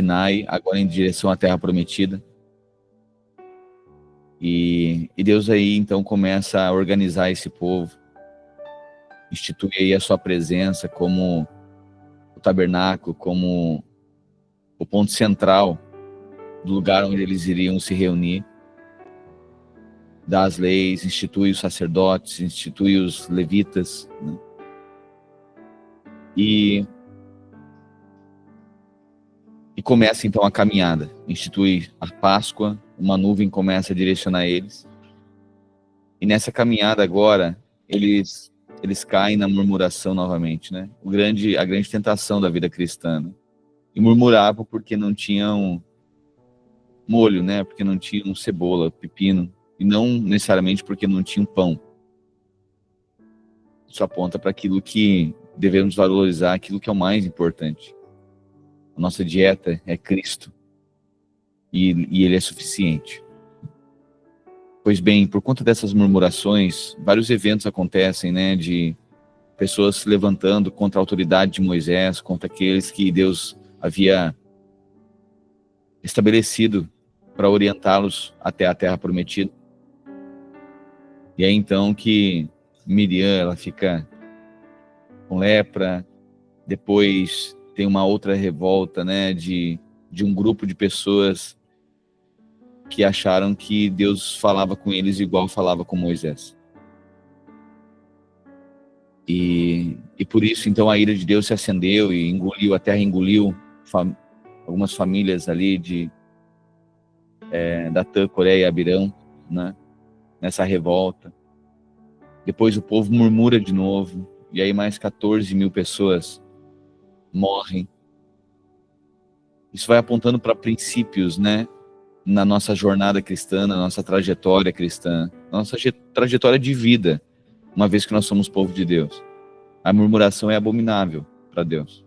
Sinai, agora em direção à Terra Prometida. E Deus aí então começa a organizar esse povo, institui aí a sua presença como o tabernáculo, como o ponto central do lugar onde eles iriam se reunir, dá as leis, institui os sacerdotes, institui os levitas, né? E começa então a caminhada, institui a Páscoa, uma nuvem começa a direcionar eles, e nessa caminhada agora, eles caem na murmuração novamente, né? A grande tentação da vida cristã, né? E murmuravam porque não tinham molho, né? Porque não tinham cebola, pepino, e não necessariamente porque não tinham pão. Isso aponta para aquilo que devemos valorizar, aquilo que é o mais importante. A nossa dieta é Cristo, e Ele é suficiente. Pois bem, por conta dessas murmurações, vários eventos acontecem, né? De pessoas se levantando contra a autoridade de Moisés, contra aqueles que Deus havia estabelecido para orientá-los até a Terra Prometida. E é então que Miriam, ela fica com lepra, depois tem uma outra revolta, né, de um grupo de pessoas que acharam que Deus falava com eles igual falava com Moisés. E por isso, então, a ira de Deus se acendeu e engoliu, a terra engoliu algumas famílias ali Datã, Coreia e Abirão, né, nessa revolta. Depois o povo murmura de novo, e aí mais 14 mil pessoas morrem. Isso vai apontando para princípios, né, na nossa jornada cristã, na nossa trajetória cristã, na nossa trajetória de vida, uma vez que nós somos povo de Deus. A murmuração é abominável para Deus,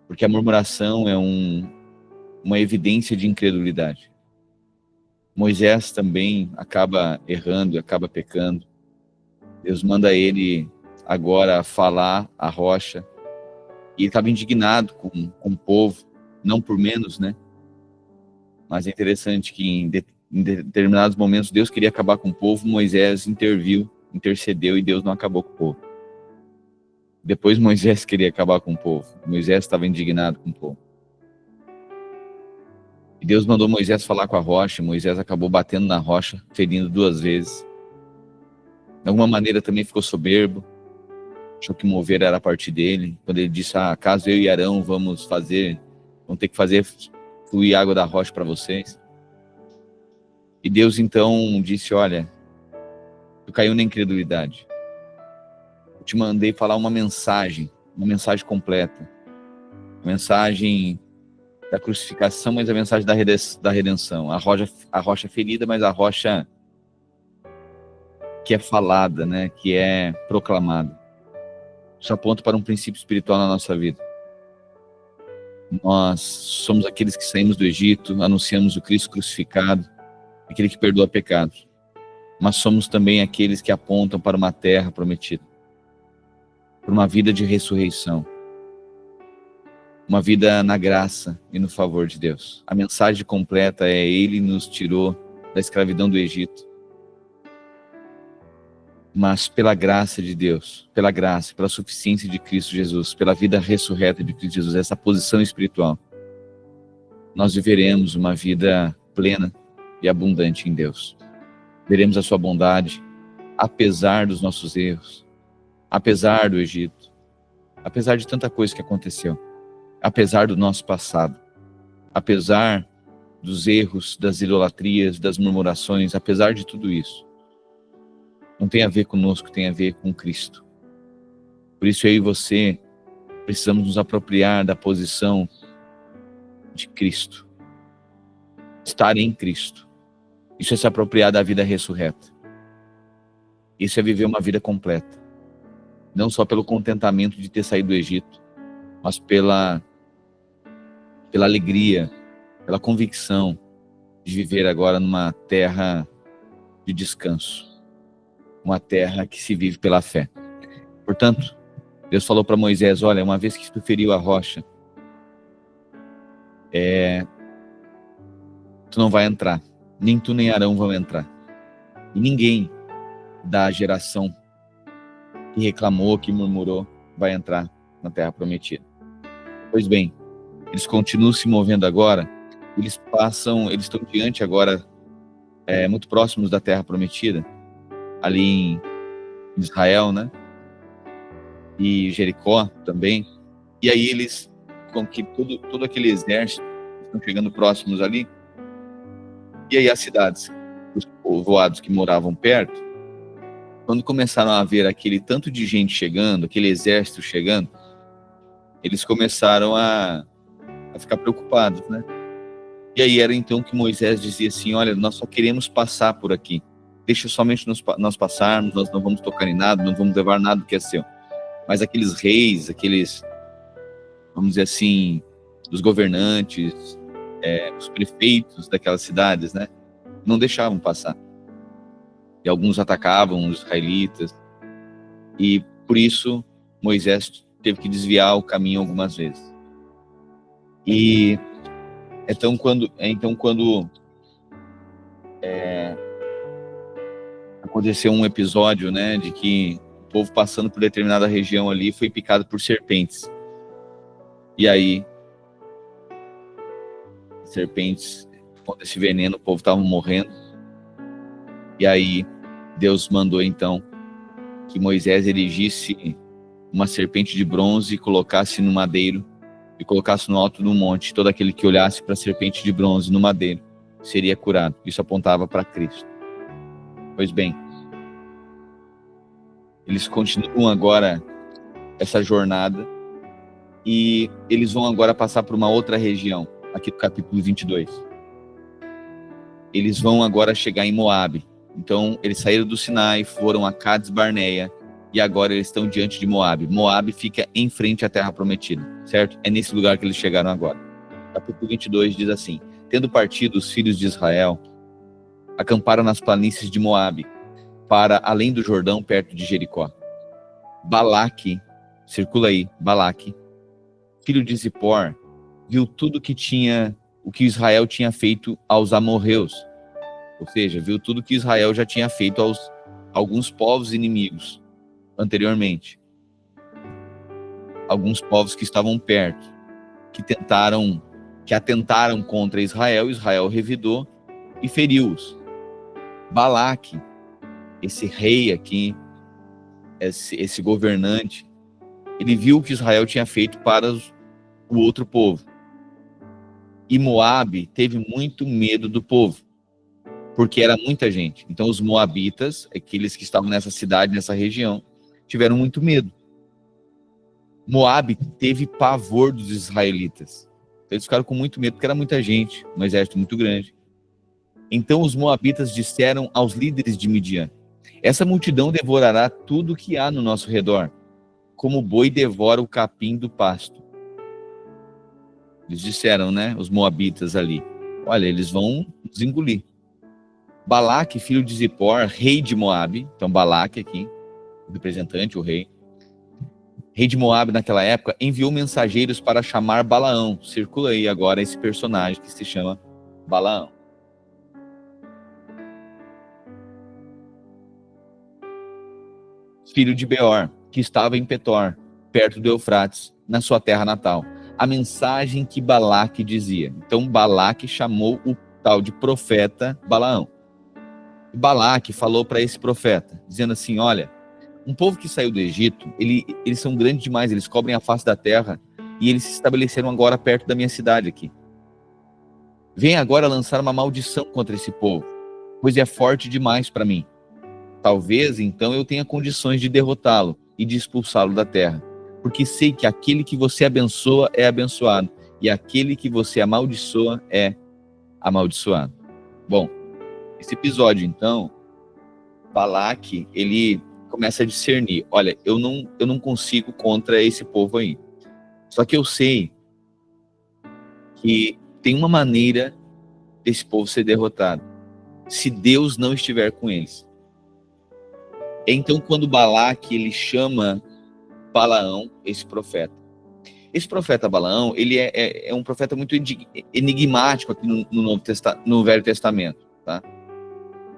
porque a murmuração é uma evidência de incredulidade. Moisés também acaba errando, acaba pecando. Deus manda ele agora falar à rocha, e ele estava indignado com o povo, não por menos, né? Mas é interessante que em determinados momentos Deus queria acabar com o povo, Moisés intercedeu e Deus não acabou com o povo. Depois Moisés queria acabar com o povo, Moisés estava indignado com o povo. E Deus mandou Moisés falar com a rocha, Moisés acabou batendo na rocha, ferindo 2 vezes. De alguma maneira também ficou soberbo, achou que mover era a partir dele, quando ele disse, caso eu e Arão vamos ter que fazer fluir água da rocha para vocês. E Deus então disse, olha, tu caiu na incredulidade. Eu te mandei falar uma mensagem completa, uma mensagem da crucificação, mas a mensagem da redenção. A rocha ferida, mas a rocha que é falada, né, que é proclamada. Isso aponta para um princípio espiritual na nossa vida. Nós somos aqueles que saímos do Egito, anunciamos o Cristo crucificado, aquele que perdoa pecados. Mas somos também aqueles que apontam para uma terra prometida, para uma vida de ressurreição, uma vida na graça e no favor de Deus. A mensagem completa é: Ele nos tirou da escravidão do Egito, mas pela graça de Deus, pela graça, pela suficiência de Cristo Jesus, pela vida ressurreta de Cristo Jesus, essa posição espiritual, nós viveremos uma vida plena e abundante em Deus. Veremos a sua bondade, apesar dos nossos erros, apesar do Egito, apesar de tanta coisa que aconteceu, apesar do nosso passado, apesar dos erros, das idolatrias, das murmurações, apesar de tudo isso. Não tem a ver conosco, tem a ver com Cristo. Por isso eu e você precisamos nos apropriar da posição de Cristo. Estar em Cristo. Isso é se apropriar da vida ressurreta. Isso é viver uma vida completa. Não só pelo contentamento de ter saído do Egito, mas pela alegria, pela convicção de viver agora numa terra de descanso. Uma terra que se vive pela fé. Portanto, Deus falou para Moisés, olha, uma vez que tu feriu a rocha, tu não vai entrar, nem tu nem Arão vão entrar. E ninguém da geração que reclamou, que murmurou, vai entrar na Terra Prometida. Pois bem, eles continuam se movendo agora, eles estão diante agora, muito próximos da Terra Prometida, ali em Israel, né? E Jericó também. E aí eles, com que todo aquele exército, estão chegando próximos ali. E aí as cidades, os povoados que moravam perto, quando começaram a ver aquele tanto de gente chegando, aquele exército chegando, eles começaram a ficar preocupados, né? E aí era então que Moisés dizia assim: olha, nós só queremos passar por aqui. Deixa somente nós passarmos, nós não vamos tocar em nada, não vamos levar nada do que é seu. Mas aqueles reis, vamos dizer assim, os governantes, os prefeitos daquelas cidades, né, não deixavam passar. E alguns atacavam os israelitas. E por isso Moisés teve que desviar o caminho algumas vezes. E então quando aconteceu um episódio, né, de que o povo passando por determinada região ali foi picado por serpentes. E aí, serpentes, com esse veneno, o povo estava morrendo. E aí, Deus mandou então que Moisés erigisse uma serpente de bronze e colocasse no madeiro, e colocasse no alto do monte. Todo aquele que olhasse para a serpente de bronze no madeiro seria curado. Isso apontava para Cristo. Pois bem, eles continuam agora essa jornada e eles vão agora passar por uma outra região, aqui do capítulo 22. Eles vão agora chegar em Moabe. Então, eles saíram do Sinai, foram a Cades Barneia e agora eles estão diante de Moabe. Moabe fica em frente à Terra Prometida, certo? É nesse lugar que eles chegaram agora. Capítulo 22 diz assim: tendo partido os filhos de Israel, acamparam nas planícies de Moabe, para além do Jordão, perto de Jericó. Balaque, circula aí, Balaque, filho de Zippor, viu tudo o que Israel tinha feito aos amorreus. Ou seja, viu tudo que Israel já tinha feito aos alguns povos inimigos anteriormente. Alguns povos que estavam perto, que atentaram contra Israel. Israel revidou e feriu-os. Balaque, esse rei aqui, esse governante, ele viu o que Israel tinha feito para o outro povo. E Moabe teve muito medo do povo, porque era muita gente. Então os moabitas, aqueles que estavam nessa cidade, nessa região, tiveram muito medo. Moabe teve pavor dos israelitas. Eles ficaram com muito medo, porque era muita gente, um exército muito grande. Então os moabitas disseram aos líderes de Midian: essa multidão devorará tudo que há no nosso redor, como o boi devora o capim do pasto. Eles disseram, né, os moabitas ali: olha, eles vão nos engolir. Balaque, filho de Zippor, rei de Moabe, então Balaque aqui, o representante, o rei de Moabe naquela época, enviou mensageiros para chamar Balaão. Circula aí agora esse personagem que se chama Balaão. Filho de Beor, que estava em Petor, perto do Eufrates, na sua terra natal. A mensagem que Balaque dizia. Então Balaque chamou o tal de profeta Balaão. Balaque falou para esse profeta, dizendo assim: olha, um povo que saiu do Egito, eles são grandes demais, eles cobrem a face da terra, e eles se estabeleceram agora perto da minha cidade aqui. Vem agora lançar uma maldição contra esse povo, pois é forte demais para mim. Talvez, então, eu tenha condições de derrotá-lo e de expulsá-lo da terra, porque sei que aquele que você abençoa é abençoado, e aquele que você amaldiçoa é amaldiçoado. Bom, esse episódio, então, Balaque, ele começa a discernir: olha, eu não consigo contra esse povo aí. Só que eu sei que tem uma maneira desse povo ser derrotado, se Deus não estiver com eles. Então, quando Balaque, ele chama Balaão, esse profeta, Esse profeta Balaão, ele é um profeta muito enigmático aqui no Velho Testamento, tá?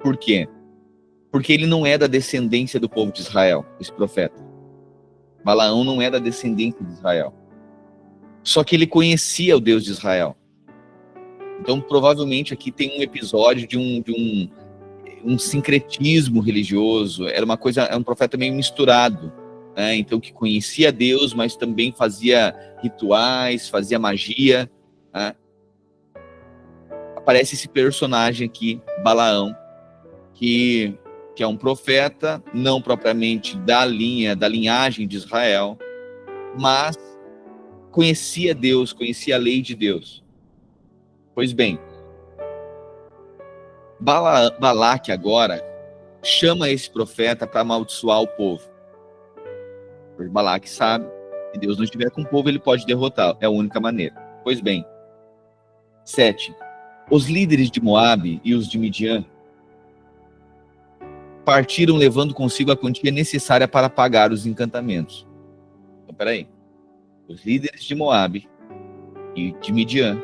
Por quê? Porque ele não é da descendência do povo de Israel, esse profeta. Balaão não é da descendência de Israel. Só que ele conhecia o Deus de Israel. Então, provavelmente, aqui tem um episódio de um sincretismo religioso. É um profeta meio misturado, né? Então, que conhecia Deus, mas também fazia rituais, fazia magia, né? Aparece esse personagem aqui, Balaão, que é um profeta, não propriamente da linhagem de Israel, mas conhecia Deus, conhecia a lei de Deus. Pois bem, Balaque agora chama esse profeta para amaldiçoar o povo. Porque Balaque sabe que Deus não estiver com o povo, ele pode derrotá-lo. É a única maneira. Pois bem, 7. Os líderes de Moabe e os de Midian partiram levando consigo a quantia necessária para pagar os encantamentos. Então, peraí. Os líderes de Moabe e de Midian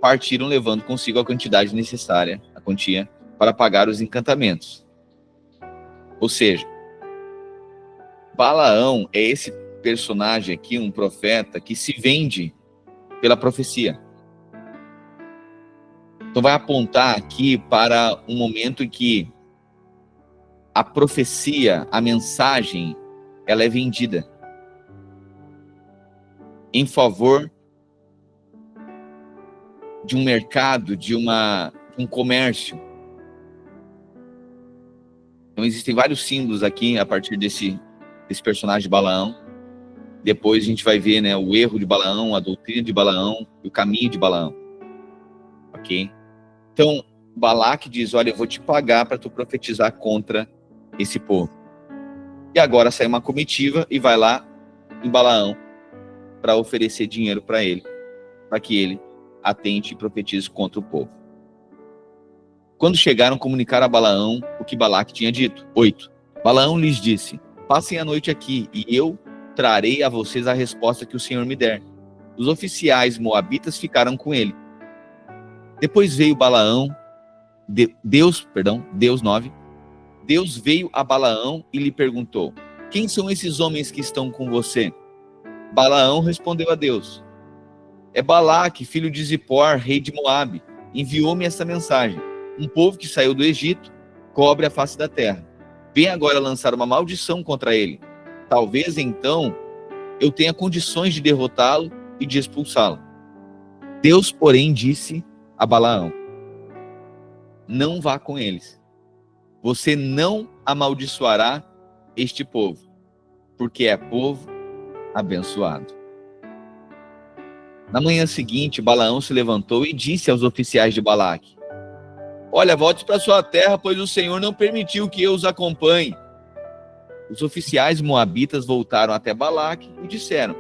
partiram levando consigo a quantidade necessária, a quantia, para pagar os encantamentos. Ou seja, Balaão é esse personagem aqui, um profeta, que se vende pela profecia. Então vai apontar aqui para um momento em que a profecia, a mensagem, ela é vendida em favor de um mercado, de um comércio. Então existem vários símbolos aqui a partir desse personagem Balaão. Depois a gente vai ver, né, o erro de Balaão, a doutrina de Balaão e o caminho de Balaão. Ok? Então, Balaque diz, olha, eu vou te pagar para tu profetizar contra esse povo. E agora sai uma comitiva e vai lá em Balaão para oferecer dinheiro para ele, para que ele atente e profetize contra o povo. Quando chegaram, comunicaram a Balaão o que Balaque tinha dito. 8. Balaão lhes disse, passem a noite aqui e eu trarei a vocês a resposta que o Senhor me der. Os oficiais moabitas ficaram com ele. Depois veio Balaão, Deus 9. Deus veio a Balaão e lhe perguntou, quem são esses homens que estão com você? Balaão respondeu a Deus, é Balaque, filho de Zippor, rei de Moabe, enviou-me essa mensagem. Um povo que saiu do Egito cobre a face da terra. Vem agora lançar uma maldição contra ele. Talvez então eu tenha condições de derrotá-lo e de expulsá-lo. Deus, porém, disse a Balaão, não vá com eles. Você não amaldiçoará este povo, porque é povo abençoado. Na manhã seguinte, Balaão se levantou e disse aos oficiais de Balaque, olha, volte para sua terra, pois o Senhor não permitiu que eu os acompanhe. Os oficiais moabitas voltaram até Balaque e disseram,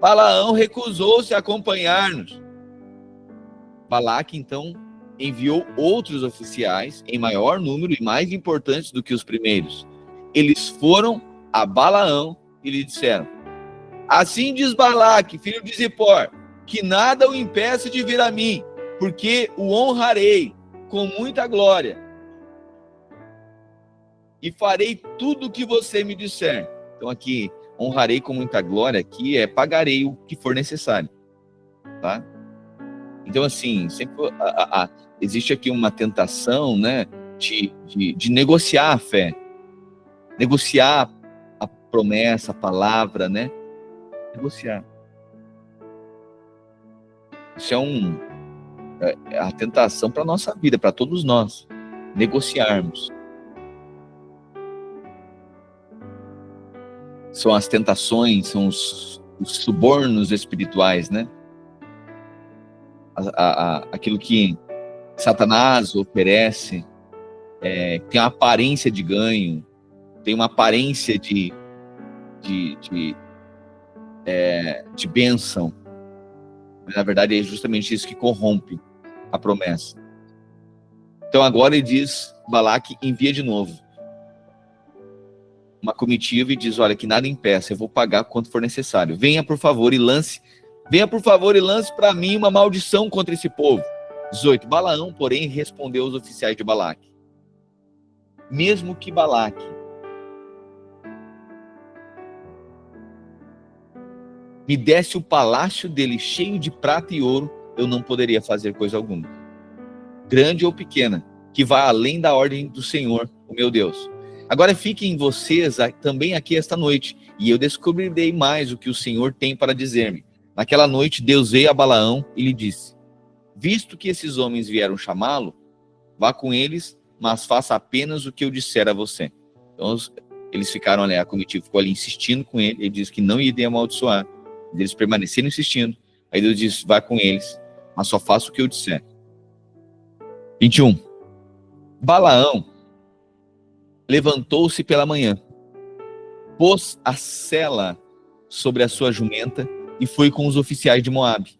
Balaão recusou-se a acompanhar-nos. Balaque, então, enviou outros oficiais, em maior número e mais importantes do que os primeiros. Eles foram a Balaão e lhe disseram, assim diz Balaque, filho de Zippor, que nada o impeça de vir a mim, porque o honrarei com muita glória e farei tudo o que você me disser. Então aqui, honrarei com muita glória, aqui pagarei o que for necessário, tá? Então assim, sempre existe aqui uma tentação, né, de negociar a fé, negociar a promessa, a palavra, né, negociar. Isso é a tentação para a nossa vida, para todos nós, negociarmos. São as tentações, são os subornos espirituais, né? Aquilo que Satanás oferece tem uma aparência de ganho, tem uma aparência de bênção. Mas, na verdade, é justamente isso que corrompe a promessa. Então agora ele diz, Balaque envia de novo. uma comitiva e diz: olha, que nada impeça, eu vou pagar quanto for necessário. Venha por favor e lance para mim uma maldição contra esse povo. 18. Balaão, porém, respondeu aos oficiais de Balaque: mesmo que Balaque me desse o palácio dele cheio de prata e ouro, eu não poderia fazer coisa alguma, grande ou pequena, que vá além da ordem do Senhor, o meu Deus. Agora fiquem vocês também aqui esta noite, e eu descobrirei mais o que o Senhor tem para dizer-me. Naquela noite, Deus veio a Balaão e lhe disse: visto que esses homens vieram chamá-lo, vá com eles, mas faça apenas o que eu disser a você. Então, eles ficaram ali, a comitiva ficou ali insistindo com ele, ele disse que não iria amaldiçoar, eles permaneceram insistindo. Aí Deus disse: vá com eles, mas só faça o que eu disser. 21. Balaão levantou-se pela manhã, pôs a sela sobre a sua jumenta e foi com os oficiais de Moabe.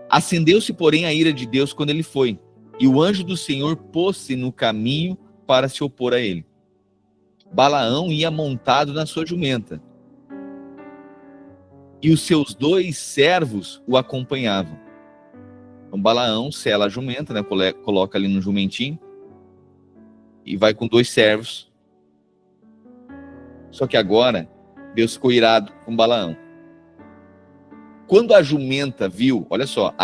Acendeu-se, porém, a ira de Deus quando ele foi, e o anjo do Senhor pôs-se no caminho para se opor a ele. Balaão ia montado na sua jumenta, e os seus 2 servos o acompanhavam. Então Balaão sela a jumenta, né, coloca ali no jumentinho, e vai com 2 servos. Só que agora, Deus ficou irado com Balaão. Quando a jumenta viu, olha só,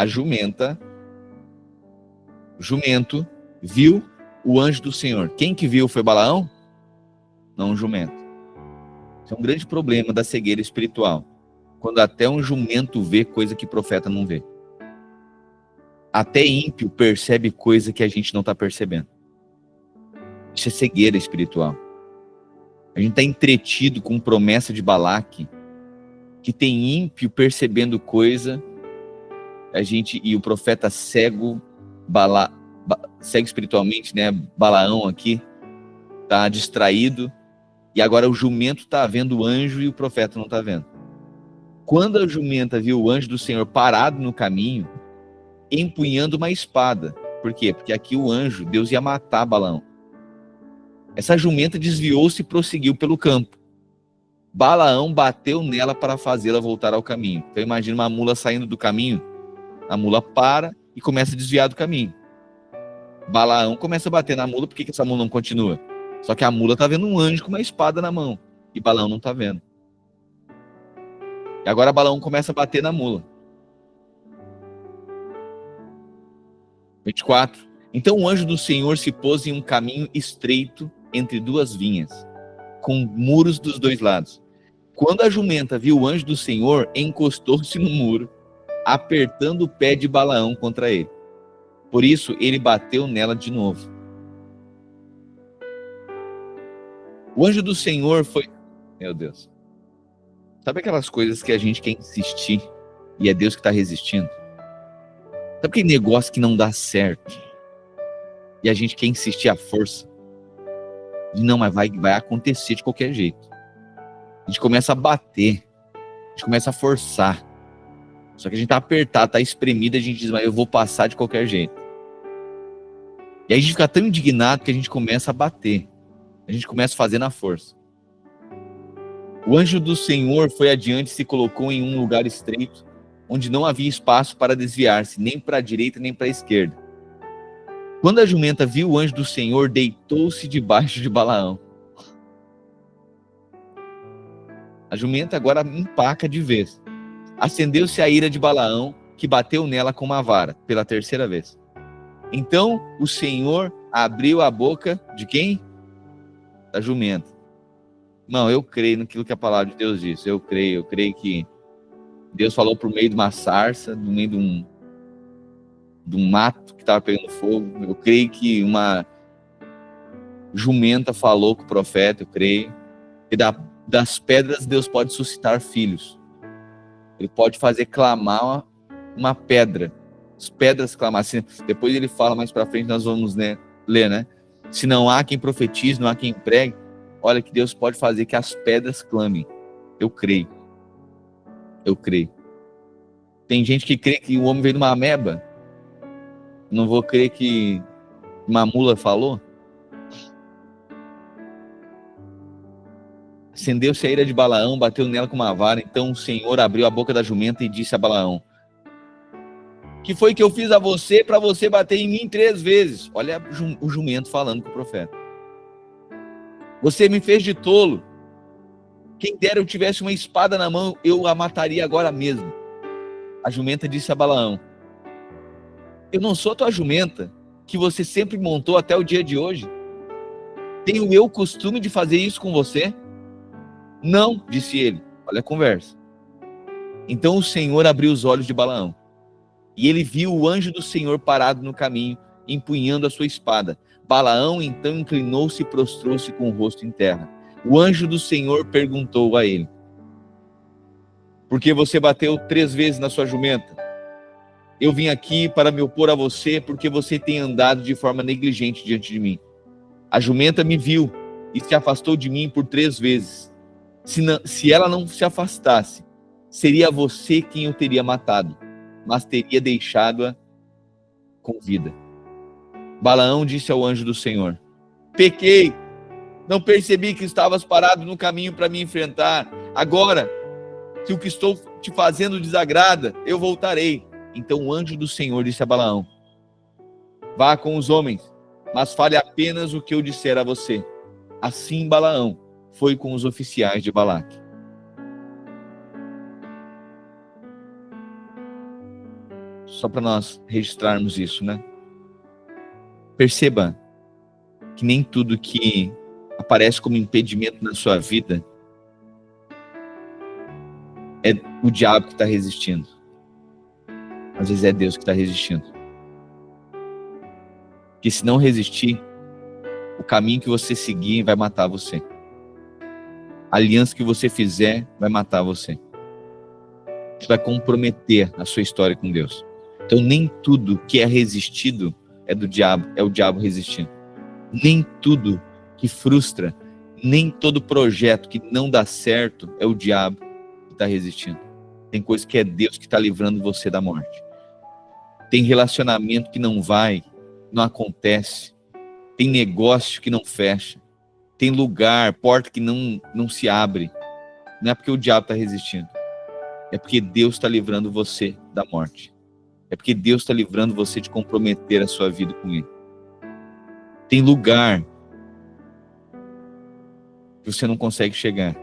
jumento, viu o anjo do Senhor. Quem que viu foi Balaão? Não, o jumento. Isso é um grande problema da cegueira espiritual. Quando até um jumento vê coisa que profeta não vê. Até ímpio percebe coisa que a gente não está percebendo. Isso é cegueira espiritual. A gente está entretido com promessa de Balaque, que tem ímpio percebendo coisa, e o profeta cego, cego espiritualmente, né? Balaão aqui, está distraído, e agora o jumento está vendo o anjo e o profeta não está vendo. Quando a jumenta viu o anjo do Senhor parado no caminho, empunhando uma espada. Por quê? Porque aqui o anjo, Deus ia matar Balaão. Essa jumenta desviou-se e prosseguiu pelo campo. Balaão bateu nela para fazê-la voltar ao caminho. Então imagina uma mula saindo do caminho, a mula para e começa a desviar do caminho. Balaão começa a bater na mula, por que essa mula não continua? Só que a mula está vendo um anjo com uma espada na mão, e Balaão não está vendo. E agora Balaão começa a bater na mula. 24. Então o anjo do Senhor se pôs em um caminho estreito entre 2 vinhas, com muros dos 2 lados. Quando a jumenta viu o anjo do Senhor, encostou-se no muro, apertando o pé de Balaão contra ele. Por isso, ele bateu nela de novo. O anjo do Senhor foi... Meu Deus. Sabe aquelas coisas que a gente quer insistir e é Deus que está resistindo? Sabe aquele negócio que não dá certo e a gente quer insistir à força? E não, mas vai acontecer de qualquer jeito. A gente começa a bater, a gente começa a forçar. Só que a gente tá apertado, tá espremido, a gente diz: mas eu vou passar de qualquer jeito. E aí a gente fica tão indignado que a gente começa a bater. A gente começa a fazer na força. O anjo do Senhor foi adiante e se colocou em um lugar estreito, onde não havia espaço para desviar-se, nem para a direita nem para a esquerda. Quando a jumenta viu o anjo do Senhor, deitou-se debaixo de Balaão. A jumenta agora empaca de vez. Acendeu-se a ira de Balaão, que bateu nela com uma vara, pela 3ª vez. Então o Senhor abriu a boca de quem? Da jumenta. Não, eu creio naquilo que a palavra de Deus diz. Eu creio que Deus falou por meio de uma sarça, no meio de um mato que estava pegando fogo. Eu creio que uma jumenta falou com o profeta, eu creio. E das pedras Deus pode suscitar filhos. Ele pode fazer clamar uma pedra. As pedras clamar. Depois ele fala mais para frente, nós vamos ler, né? Se não há quem profetize, não há quem pregue, olha que Deus pode fazer que as pedras clamem. Eu creio. Eu creio. Tem gente que crê que o homem veio de uma ameba. Não vou crer que uma mula falou. Acendeu-se a ira de Balaão, bateu nela com uma vara. Então o Senhor abriu a boca da jumenta e disse a Balaão: que foi que eu fiz a você para você bater em mim 3 vezes? Olha o jumento falando com o profeta. Você me fez de tolo. Quem dera eu tivesse uma espada na mão, eu a mataria agora mesmo. A jumenta disse a Balaão: eu não sou tua jumenta, que você sempre montou até o dia de hoje? Tenho eu o costume de fazer isso com você? Não, disse ele. Olha a conversa. Então o Senhor abriu os olhos de Balaão, e ele viu o anjo do Senhor parado no caminho, empunhando a sua espada. Balaão então inclinou-se e prostrou-se com o rosto em terra. O anjo do Senhor perguntou a ele: por que você bateu 3 vezes na sua jumenta? Eu vim aqui para me opor a você, porque você tem andado de forma negligente diante de mim. A jumenta me viu e se afastou de mim por 3 vezes. Se ela não se afastasse, seria você quem eu teria matado, mas teria deixado-a com vida. Balaão disse ao anjo do Senhor: pequei, não percebi que estavas parado no caminho para me enfrentar. Agora, se o que estou te fazendo desagrada, eu voltarei. Então o anjo do Senhor disse a Balaão: vá com os homens, mas fale apenas o que eu disser a você. Assim Balaão foi com os oficiais de Balaque. Só para nós registrarmos isso, né? Perceba que nem tudo que aparece como impedimento na sua vida é o diabo que está resistindo. Às vezes é Deus que está resistindo. Porque se não resistir, o caminho que você seguir vai matar você. A aliança que você fizer vai matar você. Isso vai comprometer a sua história com Deus. Então nem tudo que é resistido é do diabo, é o diabo resistindo. Nem tudo que frustra, nem todo projeto que não dá certo é o diabo que está resistindo. Tem coisa que é Deus que está livrando você da morte. Tem relacionamento que não vai, não acontece. Tem negócio que não fecha. Tem lugar, porta que não se abre. Não é porque o diabo está resistindo. É porque Deus está livrando você da morte. É porque Deus está livrando você de comprometer a sua vida com Ele. Tem lugar que você não consegue chegar.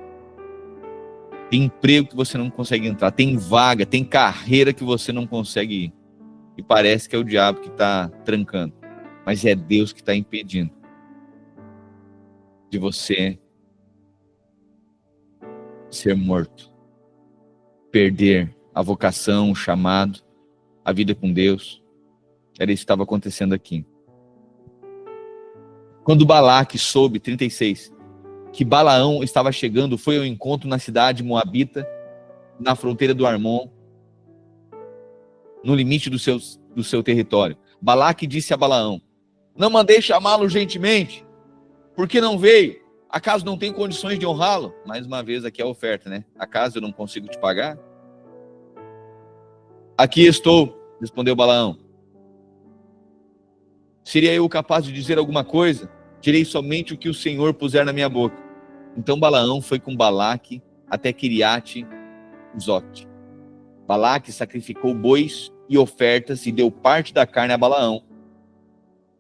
Tem emprego que você não consegue entrar. Tem vaga, tem carreira que você não consegue ir. E parece que é o diabo que está trancando. Mas é Deus que está impedindo de você ser morto. Perder a vocação, o chamado, a vida com Deus. Era isso que estava acontecendo aqui. Quando Balaque soube, 36, que Balaão estava chegando, foi ao encontro na cidade moabita, na fronteira do Armon, no limite do seu território. Balaque disse a Balaão: não mandei chamá-lo urgentemente, porque não veio? Acaso não tem condições de honrá-lo? Mais uma vez aqui a oferta, né? Acaso eu não consigo te pagar? Aqui estou, respondeu Balaão. Seria eu capaz de dizer alguma coisa? Direi somente o que o Senhor puser na minha boca. Então Balaão foi com Balaque até Quiriate-Zote. Balaque sacrificou bois e ofertas e deu parte da carne a Balaão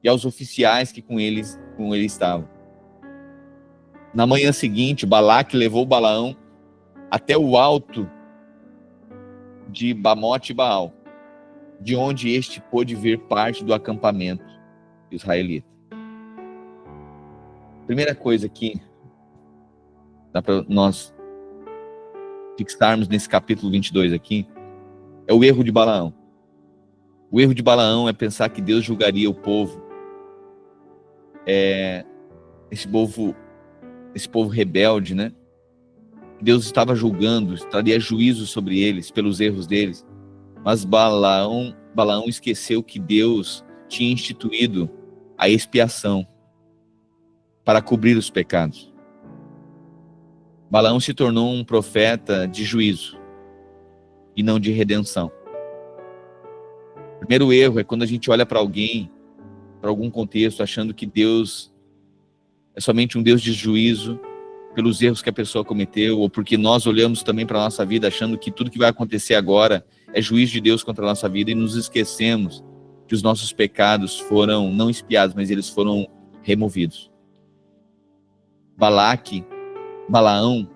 e aos oficiais que com ele estavam. Na manhã seguinte, Balaque levou Balaão até o alto de Bamote Baal, de onde este pôde ver parte do acampamento israelita. Primeira coisa que dá para nós fixarmos nesse capítulo 22 aqui, é o erro de Balaão. O erro de Balaão é pensar que Deus julgaria o povo, esse povo rebelde, né? Deus estava julgando, traria juízo sobre eles, pelos erros deles. Mas Balaão esqueceu que Deus tinha instituído a expiação para cobrir os pecados. Balaão se tornou um profeta de juízo e não de redenção. O primeiro erro é quando a gente olha para alguém, para algum contexto, achando que Deus é somente um Deus de juízo pelos erros que a pessoa cometeu, ou porque nós olhamos também para a nossa vida achando que tudo que vai acontecer agora é juízo de Deus contra a nossa vida e nos esquecemos que os nossos pecados foram não expiados, mas eles foram removidos. Balaão,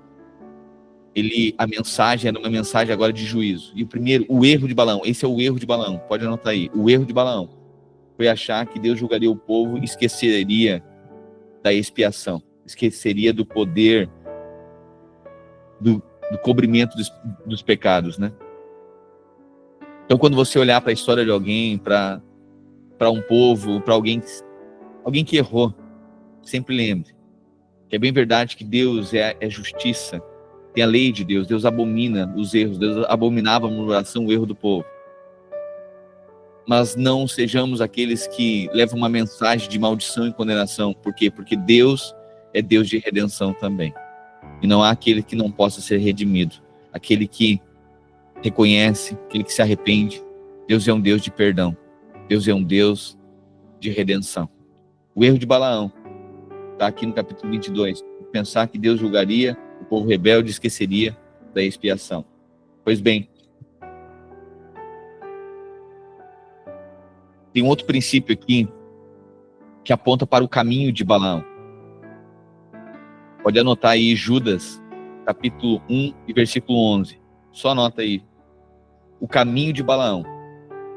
a mensagem era uma mensagem agora de juízo. E o erro de Balaão, esse é o erro de Balaão, pode anotar aí. O erro de Balaão foi achar que Deus julgaria o povo e esqueceria da expiação, esqueceria do poder do cobrimento dos pecados, né? Então, quando você olhar para a história de alguém, para um povo, para alguém que errou, sempre lembre que é bem verdade que Deus é justiça, tem a lei de Deus, Deus abomina os erros, Deus abominava a murmuração, o erro do povo. Mas não sejamos aqueles que levam uma mensagem de maldição e condenação. Por quê? Porque Deus é Deus de redenção também. E não há aquele que não possa ser redimido. Aquele que reconhece, aquele que se arrepende. Deus é um Deus de perdão. Deus é um Deus de redenção. O erro de Balaão está aqui no capítulo 22. Pensar que Deus julgaria o povo rebelde e esqueceria da expiação. Pois bem, tem um outro princípio aqui que aponta para o caminho de Balaão. Pode anotar aí Judas, capítulo 1 e versículo 11. Só anota aí. O caminho de Balaão.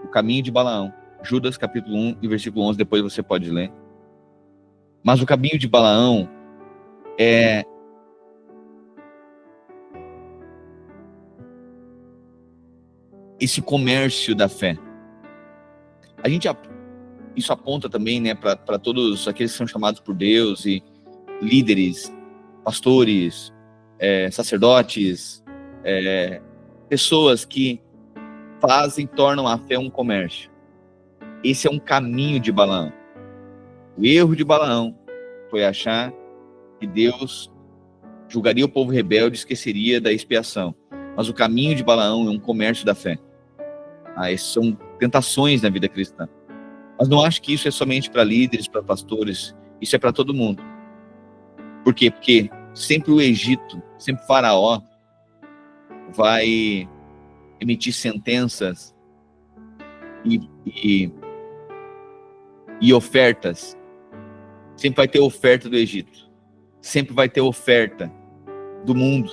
O caminho de Balaão. Judas, capítulo 1 e versículo 11. Depois você pode ler. Mas o caminho de Balaão é esse comércio da fé. Isso aponta também, né, para todos aqueles que são chamados por Deus e líderes, pastores, sacerdotes, pessoas que tornam a fé um comércio. Esse é um caminho de Balaão. O erro de Balaão foi achar que Deus julgaria o povo rebelde e esqueceria da expiação. Mas o caminho de Balaão é um comércio da fé. Essas são tentações na vida cristã. Mas não acho que isso é somente para líderes, para pastores. Isso é para todo mundo. Por quê? Porque sempre o Egito, sempre o Faraó vai emitir sentenças e ofertas. Sempre vai ter oferta do Egito. Sempre vai ter oferta do mundo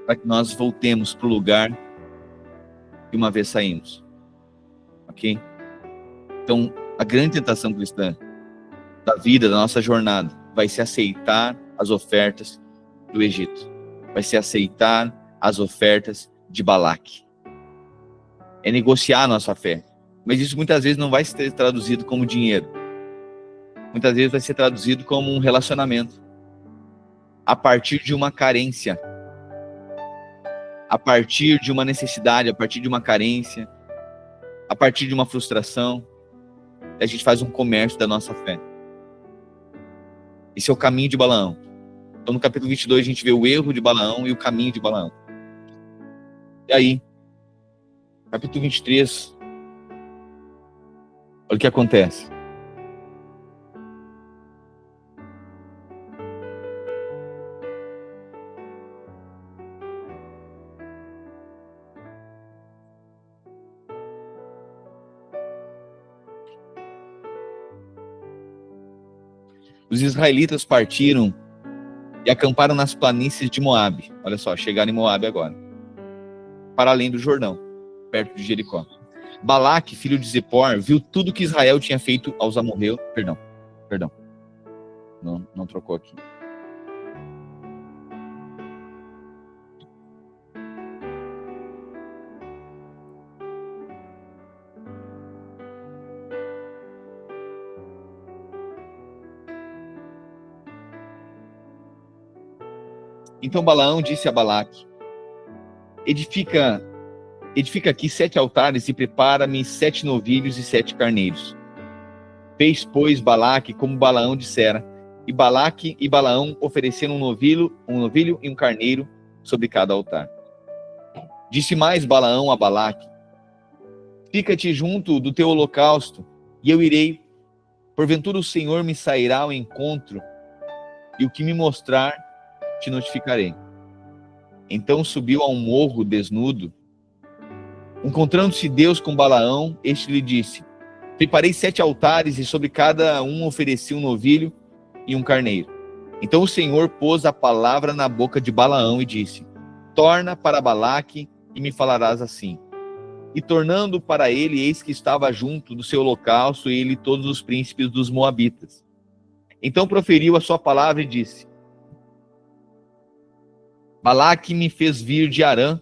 para que nós voltemos para o lugar que uma vez saímos. Ok? Então, a grande tentação cristã da vida, da nossa jornada, vai ser aceitar as ofertas do Egito. Vai ser aceitar as ofertas de Balaque. É negociar a nossa fé. Mas isso muitas vezes não vai ser traduzido como dinheiro. Muitas vezes vai ser traduzido como um relacionamento. A partir de uma carência. A partir de uma necessidade, a partir de uma carência, a partir de uma frustração, a gente faz um comércio da nossa fé. Esse é o caminho de Balaão. Então no capítulo 22 a gente vê o erro de Balaão e o caminho de Balaão. E aí, capítulo 23, olha o que acontece. Os israelitas partiram e acamparam nas planícies de Moabe. Olha só, chegaram em Moabe agora. Para além do Jordão, perto de Jericó. Balaque, filho de Zippor, viu tudo que Israel tinha feito aos amorreus. Perdão. Não trocou aqui. Então Balaão disse a Balaque: edifica aqui 7 altares e prepara-me 7 novilhos e 7 carneiros. Fez, pois, Balaque como Balaão dissera, e Balaque e Balaão ofereceram um novilho e um carneiro sobre cada altar. Disse mais Balaão a Balaque: fica-te junto do teu holocausto, e eu irei. Porventura o Senhor me sairá ao encontro, e o que me mostrar te notificarei. Então subiu a um morro desnudo. Encontrando-se Deus com Balaão, este lhe disse: preparei 7 altares e sobre cada um ofereci um novilho e um carneiro. Então o Senhor pôs a palavra na boca de Balaão e disse: torna para Balaque e me falarás assim. E tornando para ele, eis que estava junto do seu holocausto ele e todos os príncipes dos moabitas. Então proferiu a sua palavra e disse: Balaque me fez vir de Arã,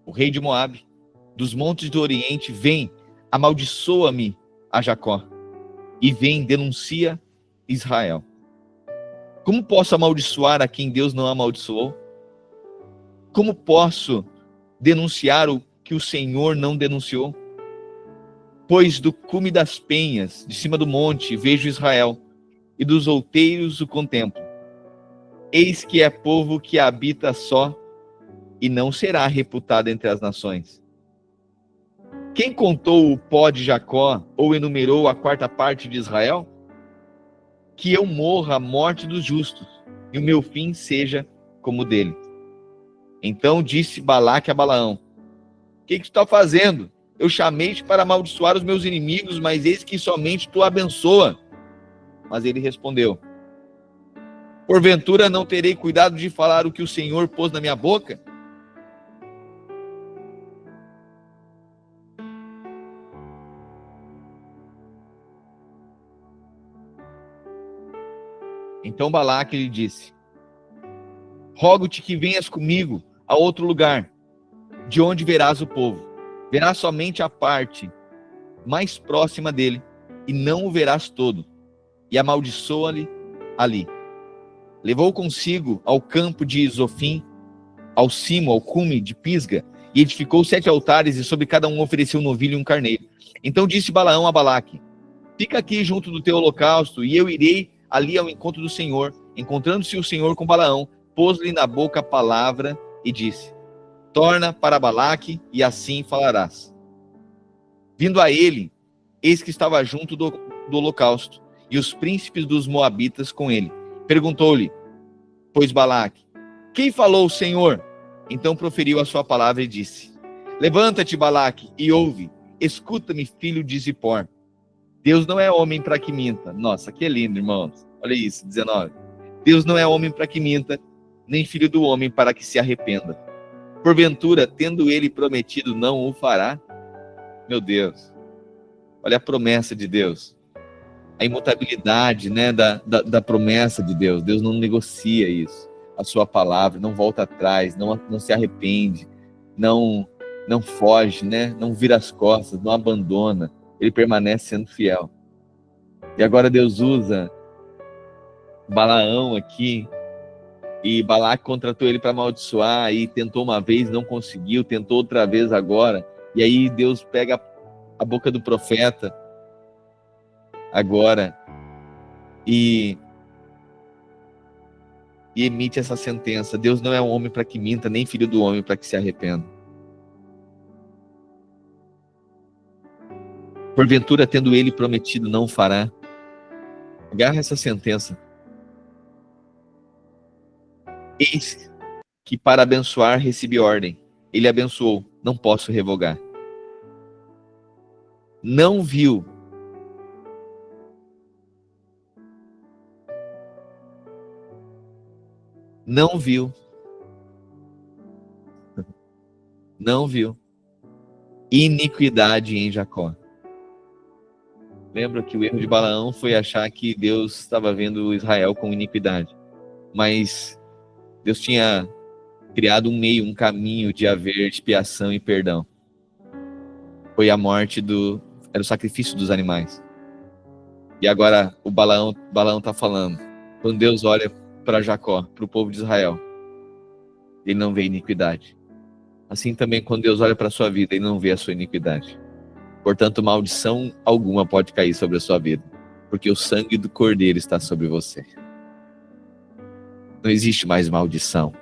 o rei de Moabe, dos montes do Oriente, vem, amaldiçoa-me a Jacó, e vem, denuncia Israel. Como posso amaldiçoar a quem Deus não amaldiçoou? Como posso denunciar o que o Senhor não denunciou? Pois do cume das penhas, de cima do monte, vejo Israel, e dos outeiros o contemplo. Eis que é povo que habita só, e não será reputado entre as nações. Quem contou o pó de Jacó, ou enumerou a 4ª parte de Israel? Que eu morra a morte dos justos, e o meu fim seja como o dele. Então disse Balaque a Balaão: o que tu está fazendo? Eu chamei-te para amaldiçoar os meus inimigos, mas eis que somente tu abençoa. Mas ele respondeu: porventura não terei cuidado de falar o que o Senhor pôs na minha boca? Então Balaque lhe disse: rogo-te que venhas comigo a outro lugar, de onde verás o povo. Verás somente a parte mais próxima dele, e não o verás todo, e amaldiçoa-lhe ali. Levou consigo ao campo de Zofim, ao cimo, ao cume de Pisga, e edificou 7 altares, e sobre cada um ofereceu um novilho e um carneiro. Então disse Balaão a Balaque: fica aqui junto do teu holocausto, e eu irei ali ao encontro do Senhor. Encontrando-se o Senhor com Balaão, pôs-lhe na boca a palavra e disse: torna para Balaque, e assim falarás. Vindo a ele, eis que estava junto do holocausto, e os príncipes dos moabitas com ele. Perguntou-lhe, pois Balaque: quem falou o Senhor? Então proferiu a sua palavra e disse: levanta-te, Balaque, e ouve. Escuta-me, filho de Zippor. Deus não é homem para que minta. Nossa, que lindo, irmãos. Olha isso, 19. Deus não é homem para que minta, nem filho do homem para que se arrependa. Porventura, tendo ele prometido, não o fará? Meu Deus. Olha a promessa de Deus. A imutabilidade, né, da promessa de Deus. Deus não negocia isso. A sua palavra não volta atrás, não se arrepende, não foge, né, não vira as costas, não abandona. Ele permanece sendo fiel. E agora Deus usa Balaão aqui, e Balaque contratou ele para amaldiçoar, e tentou uma vez, não conseguiu, tentou outra vez agora, e aí Deus pega a boca do profeta agora e emite essa sentença: Deus não é um homem para que minta, nem filho do homem para que se arrependa. Porventura, tendo ele prometido, não fará? Agarra essa sentença. Eis que para abençoar recebi ordem. Ele abençoou, não posso revogar. Não viu iniquidade em Jacó. Lembra que o erro de Balaão foi achar que Deus estava vendo Israel com iniquidade. Mas Deus tinha criado um meio, um caminho de haver expiação e perdão. Foi a morte era o sacrifício dos animais. E agora o Balaão está falando: quando Deus olha para Jacó, para o povo de Israel, ele não vê iniquidade. Assim também, quando Deus olha para a sua vida, ele não vê a sua iniquidade. Portanto, maldição alguma pode cair sobre a sua vida, porque o sangue do Cordeiro está sobre você. Não existe mais maldição.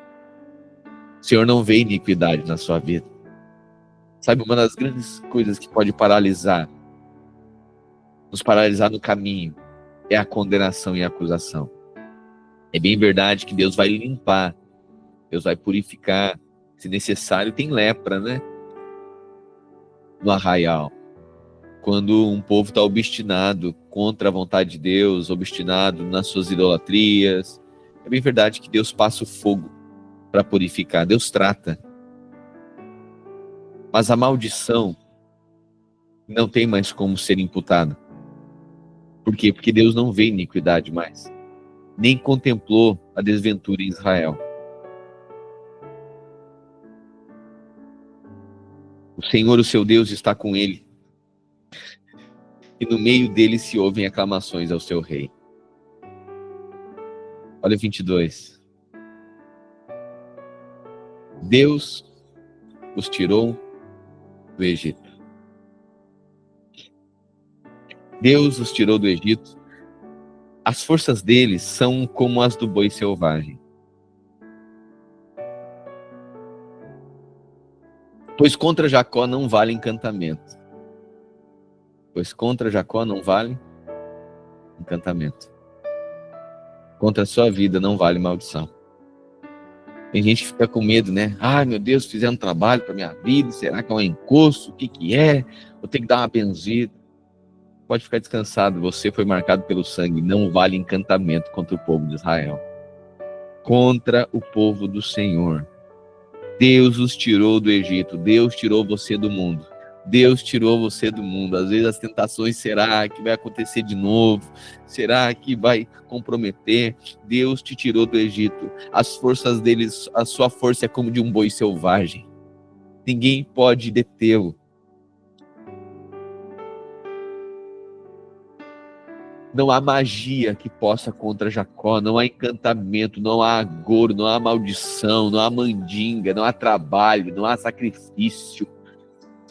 O Senhor não vê iniquidade na sua vida. Sabe, uma das grandes coisas que pode nos paralisar no caminho, é a condenação e a acusação. É bem verdade que Deus vai limpar, Deus vai purificar. Se necessário, tem lepra, né? No arraial. Quando um povo está obstinado contra a vontade de Deus, obstinado nas suas idolatrias, é bem verdade que Deus passa o fogo para purificar, Deus trata. Mas a maldição não tem mais como ser imputada. Por quê? Porque Deus não vê iniquidade mais, nem contemplou a desventura em Israel. O Senhor, o seu Deus, está com ele, e no meio dele se ouvem aclamações ao seu rei. Olha 22. Deus os tirou do Egito. Deus os tirou do Egito. As forças deles são como as do boi selvagem. Pois contra Jacó não vale encantamento. Pois contra Jacó não vale encantamento. Contra a sua vida não vale maldição. Tem gente que fica com medo, né? Ai, meu Deus, fizeram um trabalho para minha vida, será que é um encosto? O que que é? Vou ter que dar uma benzida. Pode ficar descansado, você foi marcado pelo sangue, não vale encantamento contra o povo de Israel. Contra o povo do Senhor. Deus os tirou do Egito, Deus tirou você do mundo. Deus tirou você do mundo. Às vezes as tentações, será que vai acontecer de novo? Será que vai comprometer? Deus te tirou do Egito. As forças deles, a sua força é como de um boi selvagem. Ninguém pode detê-lo. Não há magia que possa contra Jacó, não há encantamento, não há agouro, não há maldição, não há mandinga, não há trabalho, não há sacrifício.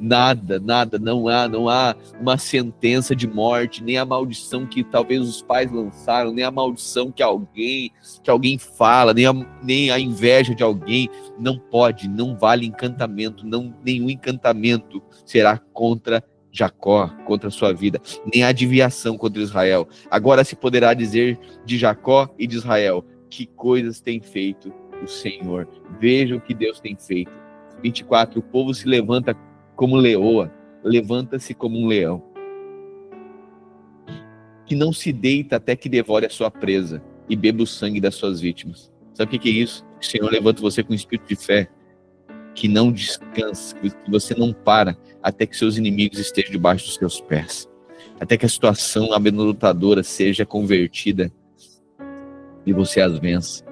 Nada, nada, não há uma sentença de morte, nem a maldição que talvez os pais lançaram, nem a maldição que alguém fala, nem a inveja de alguém. Não pode, não vale encantamento, nenhum encantamento será contra Jacó, contra a sua vida, nem a adivinhação contra Israel. Agora se poderá dizer de Jacó e de Israel: que coisas tem feito o Senhor. Veja o que Deus tem feito. 24, o povo se levanta como leoa, levanta-se como um leão, que não se deita até que devore a sua presa e beba o sangue das suas vítimas. Sabe o que é isso? O Senhor levanta você com um espírito de fé, que não descansa, que você não para até que seus inimigos estejam debaixo dos seus pés, até que a situação amedrontadora seja convertida e você as vença.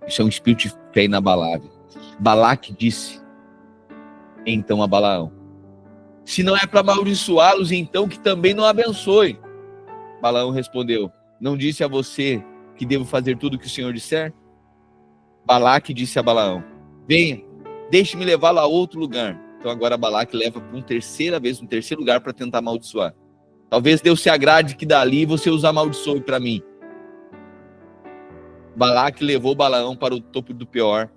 Isso é um espírito de fé inabalável. Balaque disse então a Balaão: se não é para amaldiçoá-los, então que também não abençoe. Balaão respondeu: não disse a você que devo fazer tudo o que o Senhor disser? Balaque disse a Balaão: venha, deixe-me levá-lo a outro lugar. Então agora Balaque leva por um terceiro lugar para tentar amaldiçoar. Talvez Deus se agrade que dali você os amaldiçoe para mim. Balaque levou Balaão para o topo do Peor,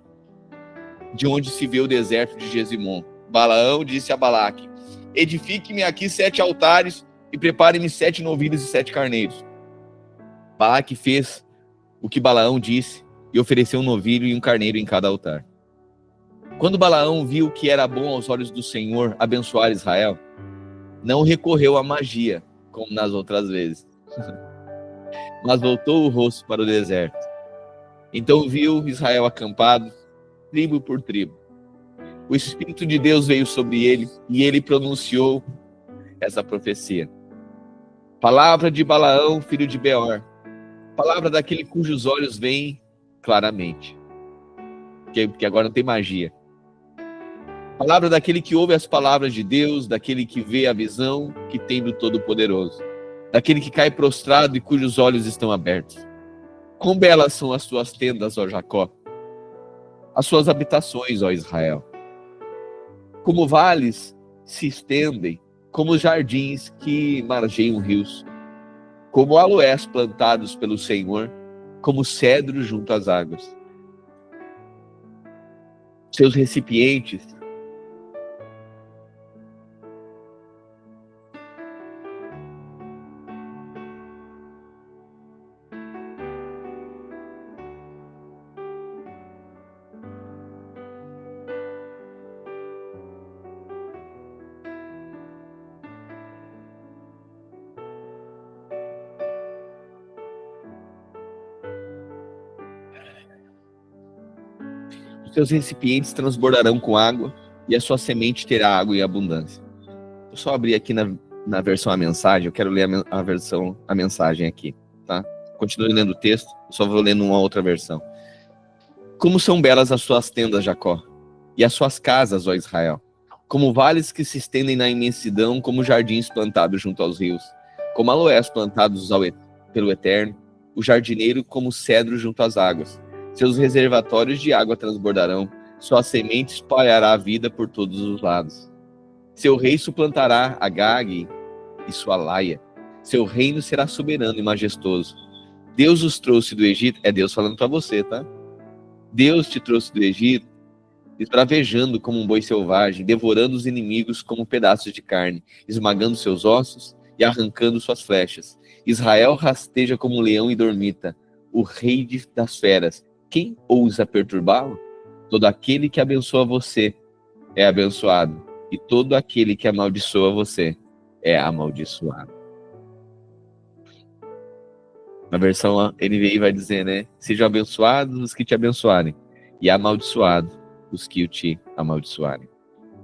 de onde se vê o deserto de Gesimon. Balaão disse a Balaque: edifique-me aqui 7 altares e prepare-me 7 novilhos e 7 carneiros. Balaque fez o que Balaão disse e ofereceu um novilho e um carneiro em cada altar. Quando Balaão viu que era bom aos olhos do Senhor abençoar Israel, não recorreu à magia, como nas outras vezes, mas voltou o rosto para o deserto. Então viu Israel acampado, tribo por tribo. O Espírito de Deus veio sobre ele e ele pronunciou essa profecia. Palavra de Balaão, filho de Beor. Palavra daquele cujos olhos veem claramente. Porque agora não tem magia. Palavra daquele que ouve as palavras de Deus, daquele que vê a visão que tem do Todo-Poderoso. Daquele que cai prostrado e cujos olhos estão abertos. Quão belas são as tuas tendas, ó Jacó, as suas habitações, ó Israel. Como vales se estendem, como jardins que margeiam rios, como aloés plantados pelo Senhor, como cedro junto às águas. Seus recipientes Os seus recipientes transbordarão com água e a sua semente terá água em abundância. Eu só abri aqui na versão a mensagem, eu quero ler a mensagem aqui, tá? Continue lendo o texto, eu só vou lendo uma outra versão. Como são belas as suas tendas, Jacó, e as suas casas, ó Israel, como vales que se estendem na imensidão, como jardins plantados junto aos rios, como aloés plantados pelo Eterno, o jardineiro como cedro junto às águas. Seus reservatórios de água transbordarão, sua semente espalhará a vida por todos os lados. Seu rei suplantará Agag e sua laia. Seu reino será soberano e majestoso. Deus os trouxe do Egito, é Deus falando para você, tá? Deus te trouxe do Egito, esbravejando como um boi selvagem, devorando os inimigos como pedaços de carne, esmagando seus ossos e arrancando suas flechas. Israel rasteja como um leão e dormita, o rei das feras. Quem ousa perturbá-lo? Todo aquele que abençoa você é abençoado, e todo aquele que amaldiçoa você é amaldiçoado. Na versão NVI vai dizer, né? Sejam abençoados os que te abençoarem, e amaldiçoados os que te amaldiçoarem.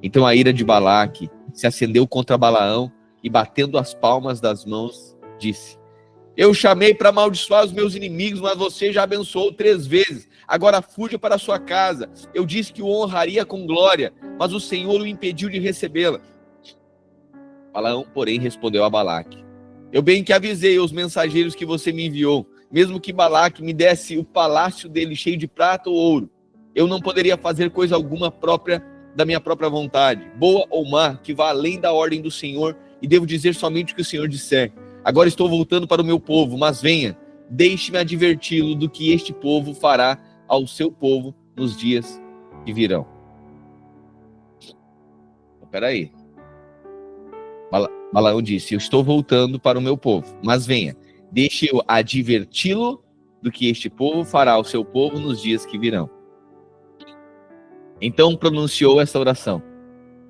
Então a ira de Balaque se acendeu contra Balaão, e batendo as palmas das mãos, disse: eu chamei para amaldiçoar os meus inimigos, mas você já abençoou 3 vezes. Agora fuja para sua casa. Eu disse que o honraria com glória, mas o Senhor o impediu de recebê-la. Balaão, porém, respondeu a Balaque: eu bem que avisei os mensageiros que você me enviou, mesmo que Balaque me desse o palácio dele cheio de prata ou ouro, eu não poderia fazer coisa alguma própria da minha própria vontade, boa ou má, que vá além da ordem do Senhor, e devo dizer somente o que o Senhor disser. Agora estou voltando para o meu povo, mas venha, deixe-me adverti-lo do que este povo fará ao seu povo nos dias que virão. Espera aí. Balaão disse: eu estou voltando para o meu povo, mas venha, deixe eu adverti-lo do que este povo fará ao seu povo nos dias que virão. Então pronunciou esta oração: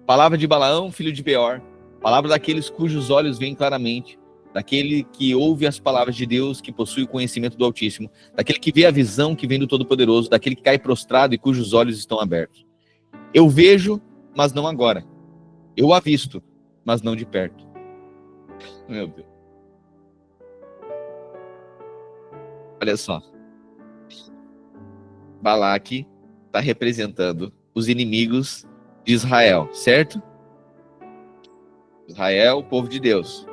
palavra de Balaão, filho de Beor, palavra daqueles cujos olhos veem claramente, daquele que ouve as palavras de Deus, que possui o conhecimento do Altíssimo, daquele que vê a visão que vem do Todo-Poderoso, daquele que cai prostrado e cujos olhos estão abertos. Eu vejo, mas não agora. Eu avisto, mas não de perto. Meu Deus. Olha só. Balaque está representando os inimigos de Israel, certo? Israel, o povo de Deus.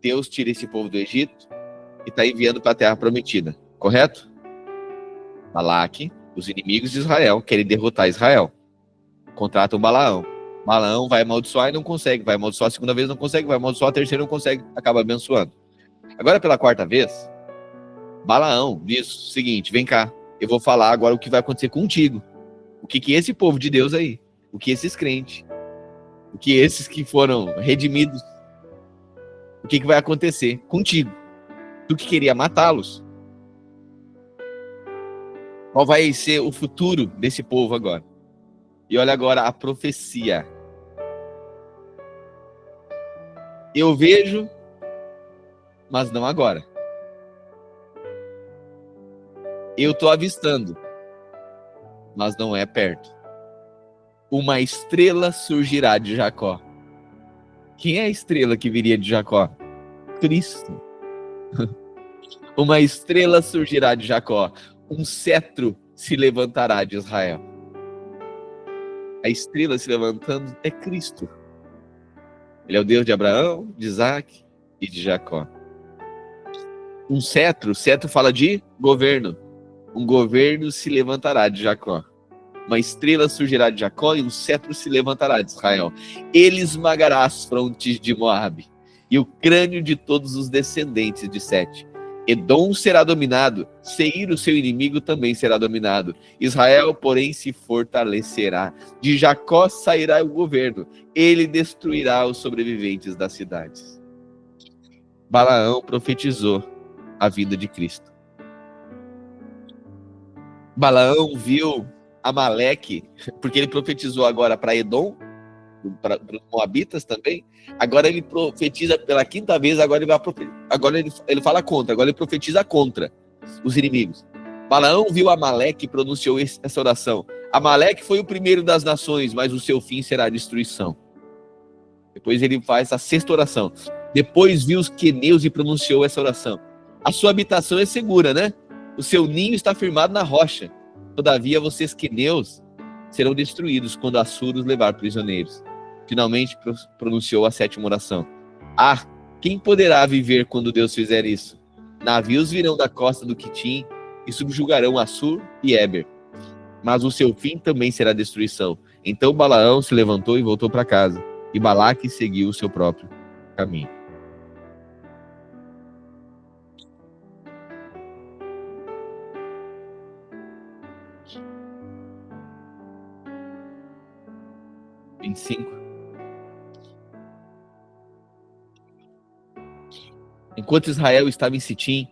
Deus tira esse povo do Egito e está enviando para a terra prometida, correto? Balaque, os inimigos de Israel, querem derrotar Israel. Contratam Balaão. Balaão vai amaldiçoar e não consegue. Vai amaldiçoar a segunda vez, não consegue. Vai amaldiçoar a terceira, não consegue. Acaba abençoando. Agora, pela 4ª vez, Balaão diz o seguinte: vem cá, eu vou falar agora o que vai acontecer contigo. O que esse povo de Deus aí, o que esses crentes, o que esses que foram redimidos, o que vai acontecer contigo? Tu que queria matá-los. Qual vai ser o futuro desse povo agora? E olha agora a profecia. Eu vejo, mas não agora. Eu estou avistando, mas não é perto. Uma estrela surgirá de Jacó. Quem é a estrela que viria de Jacó? Cristo. Uma estrela surgirá de Jacó. Um cetro se levantará de Israel. A estrela se levantando é Cristo. Ele é o Deus de Abraão, de Isaac e de Jacó. Um cetro fala de governo. Um governo se levantará de Jacó. Uma estrela surgirá de Jacó e um cetro se levantará de Israel. Ele esmagará as frontes de Moabe e o crânio de todos os descendentes de Sete. Edom será dominado, Seir, o seu inimigo, também será dominado. Israel, porém, se fortalecerá. De Jacó sairá o governo. Ele destruirá os sobreviventes das cidades. Balaão profetizou a vinda de Cristo. Balaão viu Amaleque, porque ele profetizou agora para Edom, para os Moabitas também. Agora ele profetiza pela 5ª vez, agora ele fala contra, agora ele profetiza contra os inimigos. Balaão viu Amaleque e pronunciou essa oração. Amaleque foi o primeiro das nações, mas o seu fim será a destruição. Depois ele faz a sexta oração. Depois viu os queneus e pronunciou essa oração. A sua habitação é segura, né? O seu ninho está firmado na rocha. Todavia vocês queneus serão destruídos quando Assur os levar prisioneiros. Finalmente pronunciou a sétima oração. Ah, quem poderá viver quando Deus fizer isso? Navios virão da costa do Quitim e subjugarão Assur e Éber. Mas o seu fim também será destruição. Então Balaão se levantou e voltou para casa. E Balaque seguiu o seu próprio caminho. Enquanto Israel estava em Sitim,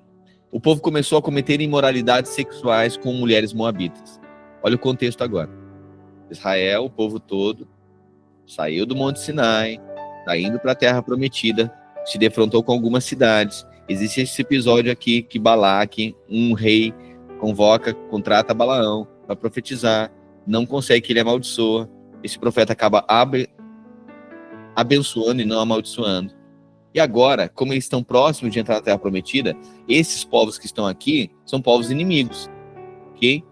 o povo começou a cometer imoralidades sexuais com mulheres moabitas. Olha o contexto agora. Israel, o povo todo, saiu do Monte Sinai, está indo para a Terra Prometida, se defrontou com algumas cidades. Existe esse episódio aqui que Balaque, um rei, contrata Balaão para profetizar, não consegue, que ele amaldiçoa. Esse profeta acaba abençoando e não amaldiçoando. E agora, como eles estão próximos de entrar na Terra Prometida, esses povos que estão aqui são povos inimigos, ok?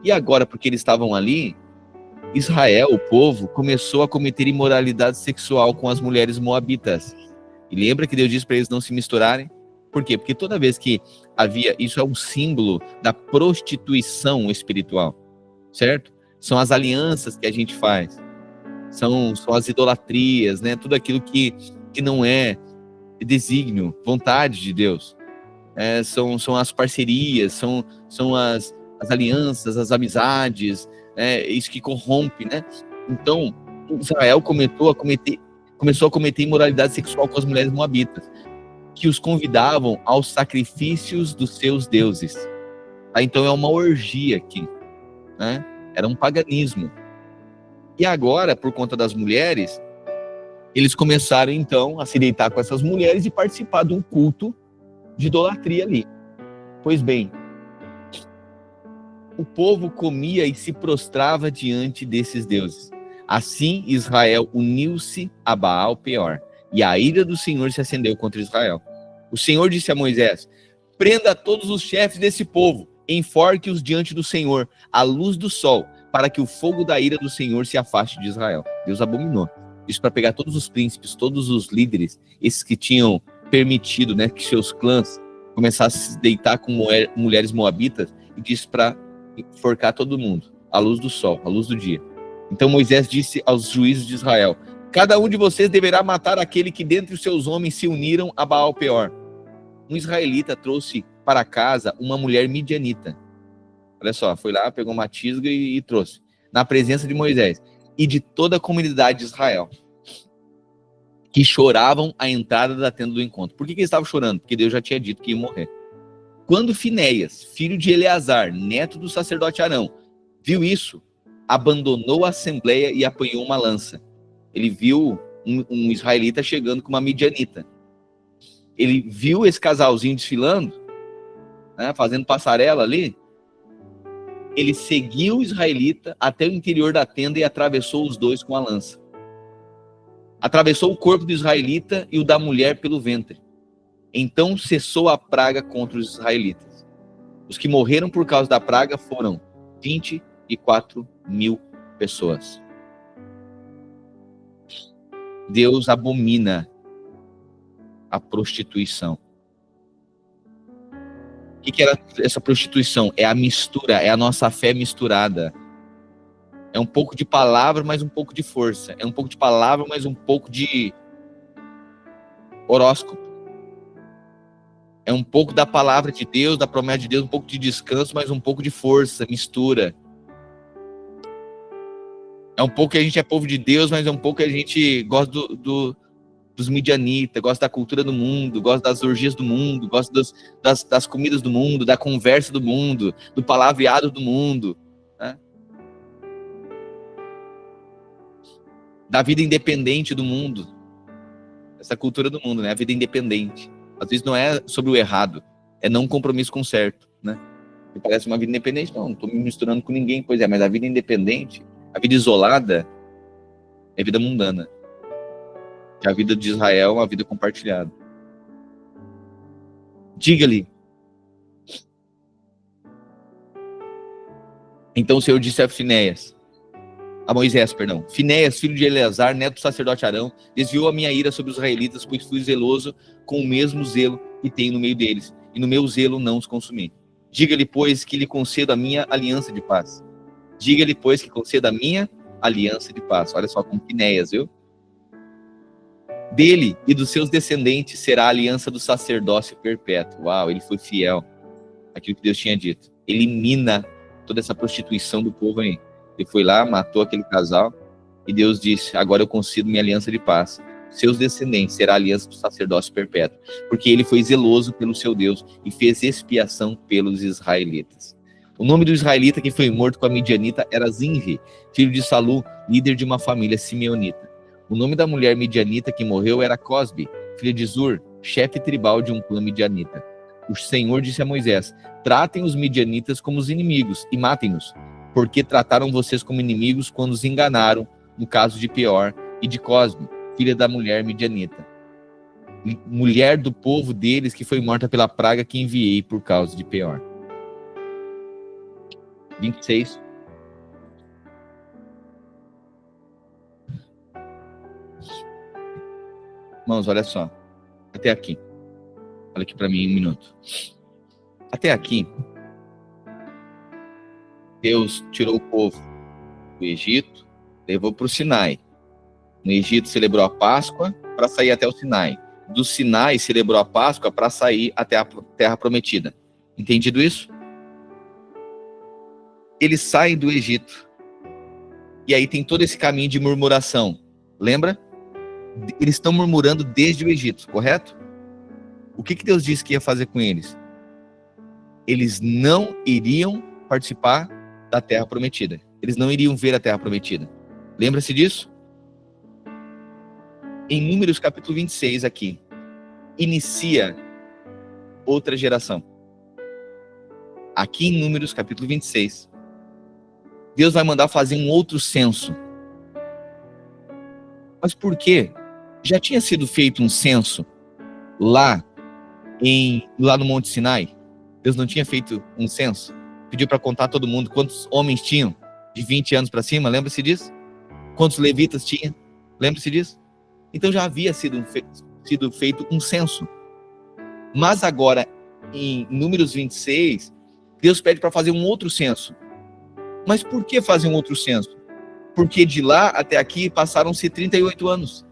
E agora, porque eles estavam ali, Israel, o povo, começou a cometer imoralidade sexual com as mulheres moabitas. E lembra que Deus disse para eles não se misturarem? Por quê? Porque toda vez que havia... Isso é um símbolo da prostituição espiritual, certo? São as alianças que a gente faz. São as idolatrias, né? Tudo aquilo que não é desígnio, vontade de Deus. São as parcerias, são as alianças, as amizades, isso que corrompe, né? Então, Israel começou a cometer imoralidade sexual com as mulheres moabitas, que os convidavam aos sacrifícios dos seus deuses. Então é uma orgia aqui, né? Era um paganismo. E agora, por conta das mulheres, eles começaram, então, a se deitar com essas mulheres e participar de um culto de idolatria ali. Pois bem, o povo comia e se prostrava diante desses deuses. Assim, Israel uniu-se a Baal Peor, e a ira do Senhor se acendeu contra Israel. O Senhor disse a Moisés: prenda todos os chefes desse povo, enforque-os diante do Senhor, à luz do sol, para que o fogo da ira do Senhor se afaste de Israel. Deus abominou. Isso para pegar todos os príncipes, todos os líderes, esses que tinham permitido, né, que seus clãs começassem a se deitar com mulheres moabitas, e disse para enforcar todo mundo, à luz do sol, à luz do dia. Então Moisés disse aos juízes de Israel: cada um de vocês deverá matar aquele que dentre os seus homens se uniram a Baal Peor. Um israelita trouxe para casa uma mulher midianita. Olha só, foi lá, pegou uma tisga e trouxe, na presença de Moisés e de toda a comunidade de Israel, que choravam à entrada da tenda do encontro. Por que eles estavam chorando? Porque Deus já tinha dito que ia morrer. Quando Finéias, filho de Eleazar, neto do sacerdote Arão, viu isso, abandonou a assembleia e apanhou uma lança. Ele viu um israelita chegando com uma midianita. Ele viu esse casalzinho desfilando, né, fazendo passarela ali. Ele seguiu o israelita até o interior da tenda e atravessou os dois com a lança. Atravessou o corpo do israelita e o da mulher pelo ventre. Então cessou a praga contra os israelitas. Os que morreram por causa da praga foram 24.000 pessoas. Deus abomina a prostituição. O que era essa prostituição? É a mistura, é a nossa fé misturada. É um pouco de palavra, mas um pouco de força. É um pouco de palavra, mas um pouco de horóscopo. É um pouco da palavra de Deus, da promessa de Deus, um pouco de descanso, mas um pouco de força, mistura. É um pouco que a gente é povo de Deus, mas é um pouco que a gente gosta dos midianitas, gosta da cultura do mundo, gosta das orgias do mundo, gosta das comidas do mundo, da conversa do mundo, do palavreado do mundo, né? Da vida independente do mundo. Essa cultura do mundo, né? A vida independente. Às vezes não é sobre o errado, é não compromisso com o certo, né? Que parece uma vida independente. Não estou me misturando com ninguém. Pois é, mas a vida independente, a vida isolada, é vida mundana. Que a vida de Israel é uma vida compartilhada. Diga-lhe. Então o Senhor disse a Moisés, Finéias, filho de Eleazar, neto do sacerdote Arão, desviou a minha ira sobre os israelitas, pois fui zeloso com o mesmo zelo que tenho no meio deles, e no meu zelo não os consumi. Diga-lhe, pois, que lhe concedo a minha aliança de paz. Diga-lhe, pois, que conceda a minha aliança de paz. Olha só, com Finéias, viu? Dele e dos seus descendentes será a aliança do sacerdócio perpétuo. Uau, ele foi fiel àquilo que Deus tinha dito. Elimina toda essa prostituição do povo aí. Ele foi lá, matou aquele casal, e Deus disse, agora eu concedo minha aliança de paz. Seus descendentes será a aliança do sacerdócio perpétuo, porque ele foi zeloso pelo seu Deus e fez expiação pelos israelitas. O nome do israelita que foi morto com a midianita era Zinri, filho de Salu, líder de uma família simeonita. O nome da mulher midianita que morreu era Cosbi, filha de Zur, chefe tribal de um clã midianita. O Senhor disse a Moisés, tratem os midianitas como os inimigos e matem-nos, porque trataram vocês como inimigos quando os enganaram, no caso de Peor e de Cosbi, filha da mulher midianita, mulher do povo deles que foi morta pela praga que enviei por causa de Peor. 26. Irmãos, olha só. Até aqui. Olha aqui para mim 1 minuto. Até aqui, Deus tirou o povo do Egito, levou para o Sinai. No Egito celebrou a Páscoa para sair até o Sinai. Do Sinai celebrou a Páscoa para sair até a Terra Prometida. Entendido isso? Eles saem do Egito. E aí tem todo esse caminho de murmuração. Lembra? Eles estão murmurando desde o Egito, correto? O que Deus disse que ia fazer com eles? Eles não iriam participar da Terra Prometida. Eles não iriam ver a Terra Prometida. Lembra-se disso? Em Números capítulo 26 aqui, inicia outra geração. Aqui em Números capítulo 26, Deus vai mandar fazer um outro censo. Mas por quê? Já tinha sido feito um censo lá no Monte Sinai. Deus não tinha feito um censo? Pediu para contar todo mundo quantos homens tinham de 20 anos para cima, lembra-se disso? Quantos levitas tinha? Lembra-se disso? Então já havia sido feito um censo. Mas agora, em Números 26, Deus pede para fazer um outro censo. Mas por que fazer um outro censo? Porque de lá até aqui passaram-se 38 anos.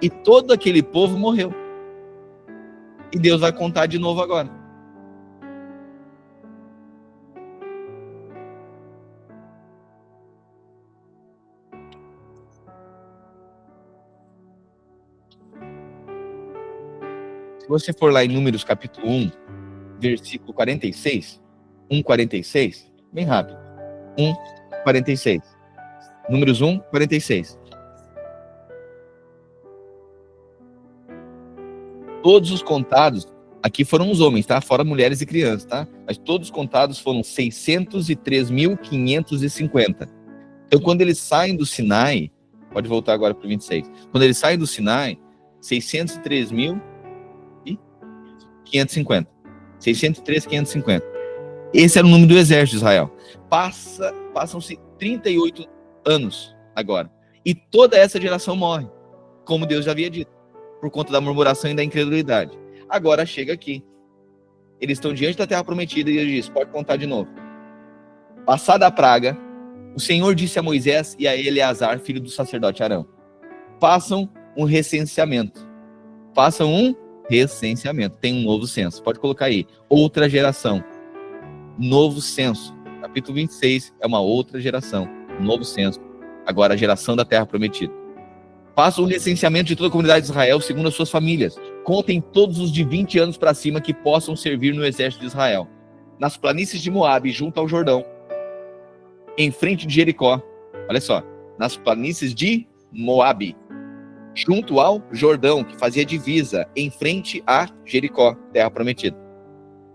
E todo aquele povo morreu. E Deus vai contar de novo agora. Se você for lá em Números capítulo 1, versículo 46, 1:46, bem rápido. 1:46. Números 1:46. Todos os contados, aqui foram os homens, tá? Fora mulheres e crianças, tá? Mas todos os contados foram 603.550. Então, quando eles saem do Sinai, pode voltar agora para o 26. Quando eles saem do Sinai, 603.550. 603.550. Esse era o número do exército de Israel. Passam-se 38 anos agora. E toda essa geração morre, como Deus já havia dito, por conta da murmuração e da incredulidade. Agora chega aqui. Eles estão diante da Terra Prometida e ele diz, pode contar de novo. Passada a praga, o Senhor disse a Moisés e a Eleazar, filho do sacerdote Arão, façam um recenseamento. Façam um recenseamento. Tem um novo censo. Pode colocar aí. Outra geração. Novo censo. Capítulo 26 é uma outra geração. Novo censo. Agora a geração da Terra Prometida. Façam o recenseamento de toda a comunidade de Israel segundo as suas famílias. Contem todos os de 20 anos para cima que possam servir no exército de Israel. Nas planícies de Moabe, junto ao Jordão, em frente de Jericó. Olha só. Nas planícies de Moabe, junto ao Jordão, que fazia divisa, em frente a Jericó, Terra Prometida.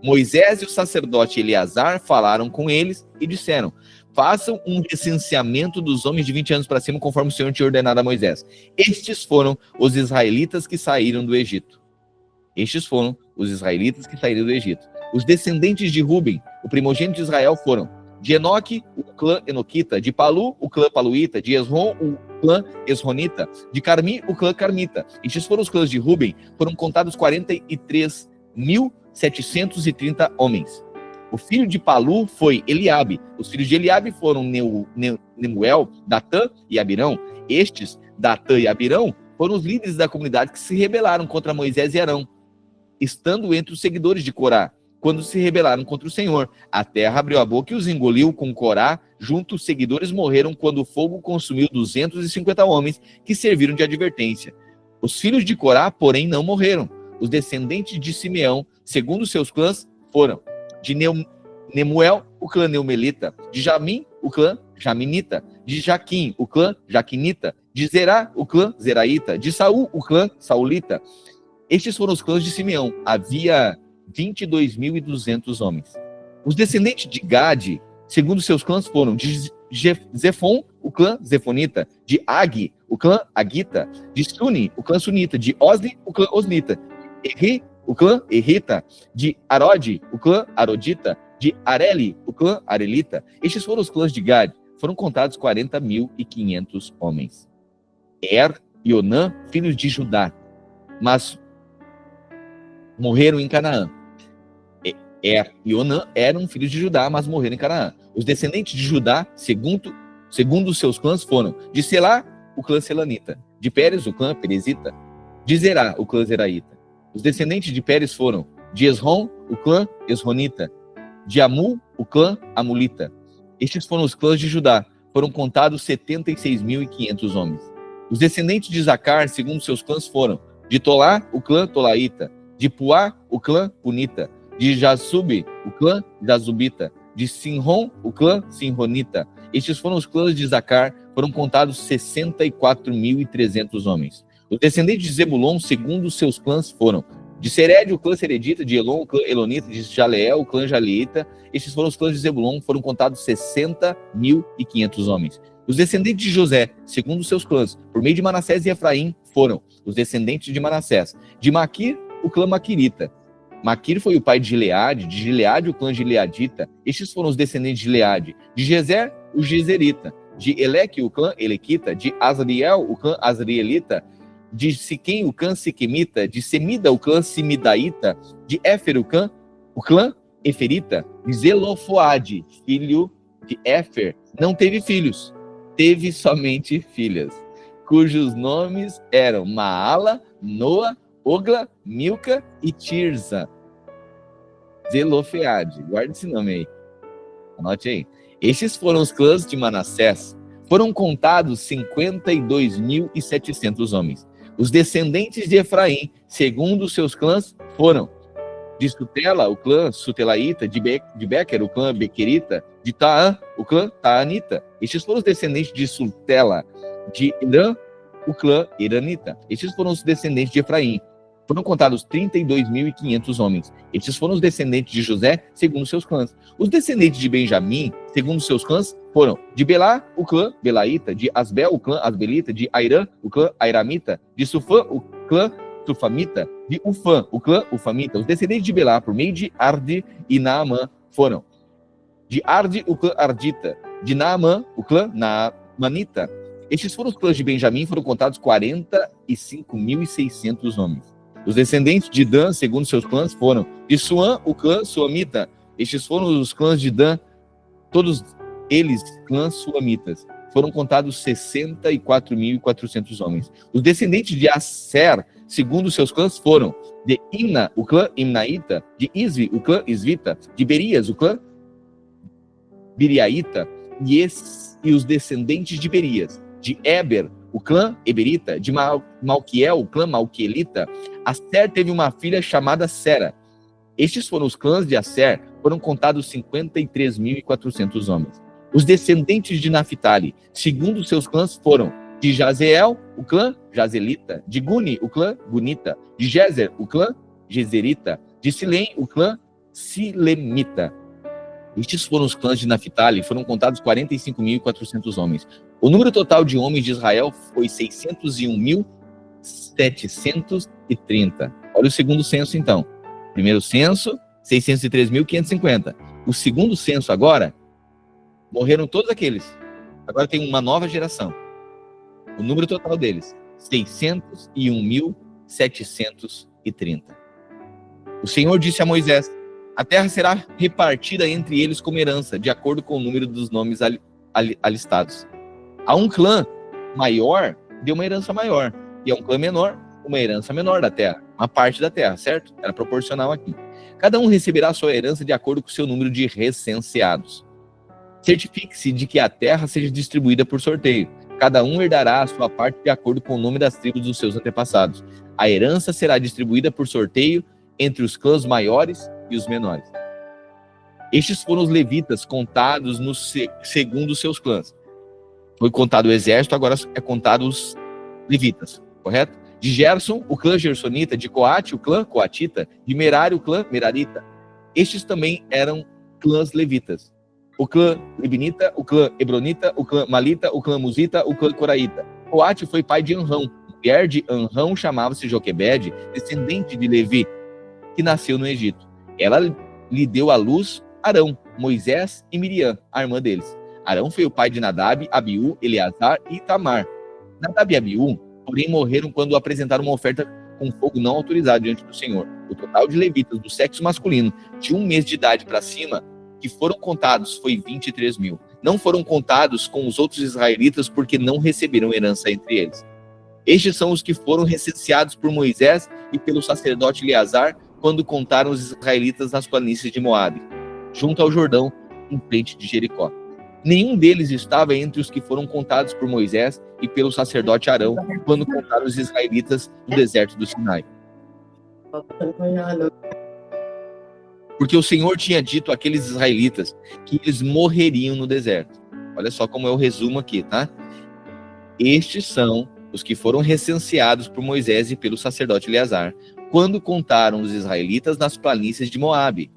Moisés e o sacerdote Eleazar falaram com eles e disseram: façam um recenseamento dos homens de 20 anos para cima, conforme o Senhor tinha ordenado a Moisés. Estes foram os israelitas que saíram do Egito. Estes foram os israelitas que saíram do Egito. Os descendentes de Ruben, o primogênito de Israel, foram de Enoque, o clã enoquita, de Palu, o clã paluíta, de Esrom, o clã esronita, de Carmi, o clã carmita. Estes foram os clãs de Ruben, foram contados 43.730 homens. O filho de Palu foi Eliabe. Os filhos de Eliabe foram Nemuel, Datã e Abirão. Estes, Datã e Abirão, foram os líderes da comunidade que se rebelaram contra Moisés e Arão, estando entre os seguidores de Corá, quando se rebelaram contra o Senhor. A terra abriu a boca e os engoliu com Corá, junto os seguidores morreram quando o fogo consumiu 250 homens que serviram de advertência. Os filhos de Corá, porém, não morreram. Os descendentes de Simeão, segundo seus clãs, foram de Nemuel, o clã Neumelita, de Jamim, o clã Jaminita, de Jaquim, o clã Jaquinita, de Zerá, o clã Zeraíta, de Saul, o clã Saulita. Estes foram os clãs de Simeão. Havia 22.200 homens. Os descendentes de Gade, segundo seus clãs, foram de Zefon, o clã Zefonita, de Agi, o clã Agita, de Suni, o clã Sunita, de Osli, o clã Osnita, de Erri, o clã Errita, de Arode, o clã Arodita, de Areli, o clã Arelita. Estes foram os clãs de Gade. Foram contados 40.500 homens. E Onã, filhos de Judá, mas morreram em Canaã. E Onã eram filhos de Judá, mas morreram em Canaã. Os descendentes de Judá, segundo os seus clãs, foram de Selá, o clã Selanita, de Pérez, o clã Perezita, de Zerá, o clã Zeraíta. Os descendentes de Pérez foram de Esrom, o clã Esronita, de Amul, o clã Amulita. Estes foram os clãs de Judá. Foram contados 76.500 homens. Os descendentes de Zacar, segundo seus clãs, foram de Tolá, o clã Tolaíta, de Puá, o clã Punita, de Jasub, o clã Jasubita, de Sinrom, o clã Sinronita. Estes foram os clãs de Zacar. Foram contados 64.300 homens. Os descendentes de Zebulon, segundo seus clãs, foram de Sered, o clã Seredita, de Elon, o clã Elonita, de Jaleel, o clã Jaleita. Estes foram os clãs de Zebulon, foram contados 60.500 homens. Os descendentes de José, segundo seus clãs, por meio de Manassés e Efraim, foram os descendentes de Manassés. De Maquir, o clã Maquirita. Maquir foi o pai de Gileade, o clã Gileadita. Estes foram os descendentes de Gileade. De Gezer, o Gezerita. De Eleque, o clã Elequita. De Azriel, o clã Azrielita. De Siquém, o clã Siquemita. De Semida, o clã Simidaíta. De Éfer, o clã Eferita. De Zelofoade, filho de Éfer, não teve filhos, teve somente filhas, cujos nomes eram Maala, Noa, Ogla, Milca e Tirza. Zelofeade, guarda esse nome aí, anote aí. Estes foram os clãs de Manassés. Foram contados 52.700 homens. Os descendentes de Efraim, segundo os seus clãs, foram de Sutela, o clã Sutelaíta, de Bequer, o clã Bequerita, de Taã, o clã Taanita. Estes foram os descendentes de Sutela, de Irã, o clã Iranita. Estes foram os descendentes de Efraim. Foram contados 32.500 homens. Estes foram os descendentes de José, segundo seus clãs. Os descendentes de Benjamim, segundo seus clãs, foram de Belá, o clã Belaíta, de Asbel, o clã Asbelita, de Airã, o clã Airamita, de Sufã, o clã Sufamita, de Ufã, o clã Ufamita. Os descendentes de Belá, por meio de Arde e Naamã, foram de Arde, o clã Ardita, de Naamã, o clã Naamanita. Estes foram os clãs de Benjamim, foram contados 45.600 homens. Os descendentes de Dan, segundo seus clãs, foram de Suã, o clã Suamita. Estes foram os clãs de Dan, todos eles clãs suamitas. Foram contados 64.400 homens. Os descendentes de Asser, segundo seus clãs, foram de Imna, o clã Imnaíta, de Isvi, o clã Isvita, de Berias, o clã Biriaíta, e os descendentes de Berias, de Eber, o clã Eberita, de Malquiel, o clã Malquielita. Asser teve uma filha chamada Sera. Estes foram os clãs de Asser, foram contados 53.400 homens. Os descendentes de Naphtali, segundo seus clãs, foram de Jazeel, o clã Jazelita, de Guni, o clã Gunita, de Jezer, o clã Jezerita, de Silém, o clã Silemita. Estes foram os clãs de Naphtali, foram contados 45.400 homens. O número total de homens de Israel foi 601.730. Olha o segundo censo, então. Primeiro censo, 603.550. O segundo censo agora, morreram todos aqueles. Agora tem uma nova geração. O número total deles, 601.730. O Senhor disse a Moisés: a terra será repartida entre eles como herança, de acordo com o número dos nomes alistados. A um clã maior, deu uma herança maior. E a um clã menor, uma herança menor da terra. Uma parte da terra, certo? Era proporcional aqui. Cada um receberá a sua herança de acordo com o seu número de recenseados. Certifique-se de que a terra seja distribuída por sorteio. Cada um herdará a sua parte de acordo com o nome das tribos dos seus antepassados. A herança será distribuída por sorteio entre os clãs maiores e os menores. Estes foram os levitas contados segundo os seus clãs. Foi contado o exército, agora é contado os levitas, correto? De Gerson, o clã gersonita; de Coate, o clã coatita; de Merari, o clã merarita. Estes também eram clãs levitas. O clã libinita, o clã hebronita, o clã malita, o clã musita, o clã coraíta. Coate foi pai de Anrão. Mulher de Anrão chamava-se Joquebede, descendente de Levi, que nasceu no Egito. Ela lhe deu à luz Arão, Moisés e Miriam, a irmã deles. Arão foi o pai de Nadab, Abiú, Eleazar e Itamar. Nadab e Abiú, porém, morreram quando apresentaram uma oferta com fogo não autorizado diante do Senhor. O total de levitas do sexo masculino, de 1 mês de idade para cima, que foram contados, foi 23.000. Não foram contados com os outros israelitas porque não receberam herança entre eles. Estes são os que foram recenseados por Moisés e pelo sacerdote Eleazar quando contaram os israelitas nas planícies de Moabe, junto ao Jordão, em frente de Jericó. Nenhum deles estava entre os que foram contados por Moisés e pelo sacerdote Arão quando contaram os israelitas no deserto do Sinai. Porque o Senhor tinha dito àqueles israelitas que eles morreriam no deserto. Olha só como é o resumo aqui, tá? Estes são os que foram recenseados por Moisés e pelo sacerdote Eleazar quando contaram os israelitas nas planícies de Moabe,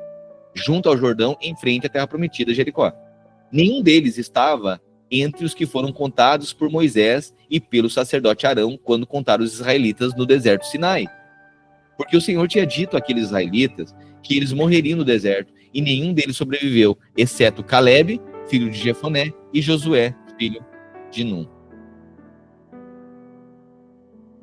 junto ao Jordão, em frente à terra prometida, Jericó. Nenhum deles estava entre os que foram contados por Moisés e pelo sacerdote Arão quando contaram os israelitas no deserto Sinai. Porque o Senhor tinha dito àqueles israelitas que eles morreriam no deserto, e nenhum deles sobreviveu, exceto Calebe, filho de Jefoné, e Josué, filho de Num.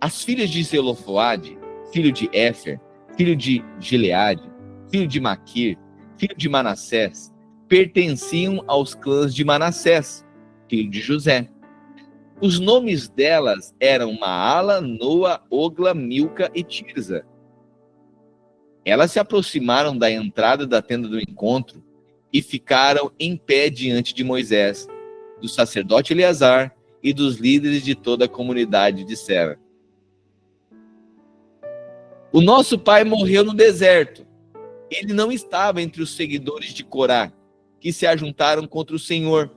As filhas de Zelofoade, filho de Éfer, filho de Gileade, filho de Maquir, filho de Manassés, pertenciam aos clãs de Manassés, filho de José. Os nomes delas eram Maala, Noa, Ogla, Milca e Tirza. Elas se aproximaram da entrada da tenda do encontro e ficaram em pé diante de Moisés, do sacerdote Eleazar e dos líderes de toda a comunidade, e disseram: o nosso pai morreu no deserto. Ele não estava entre os seguidores de Corá, que se ajuntaram contra o Senhor,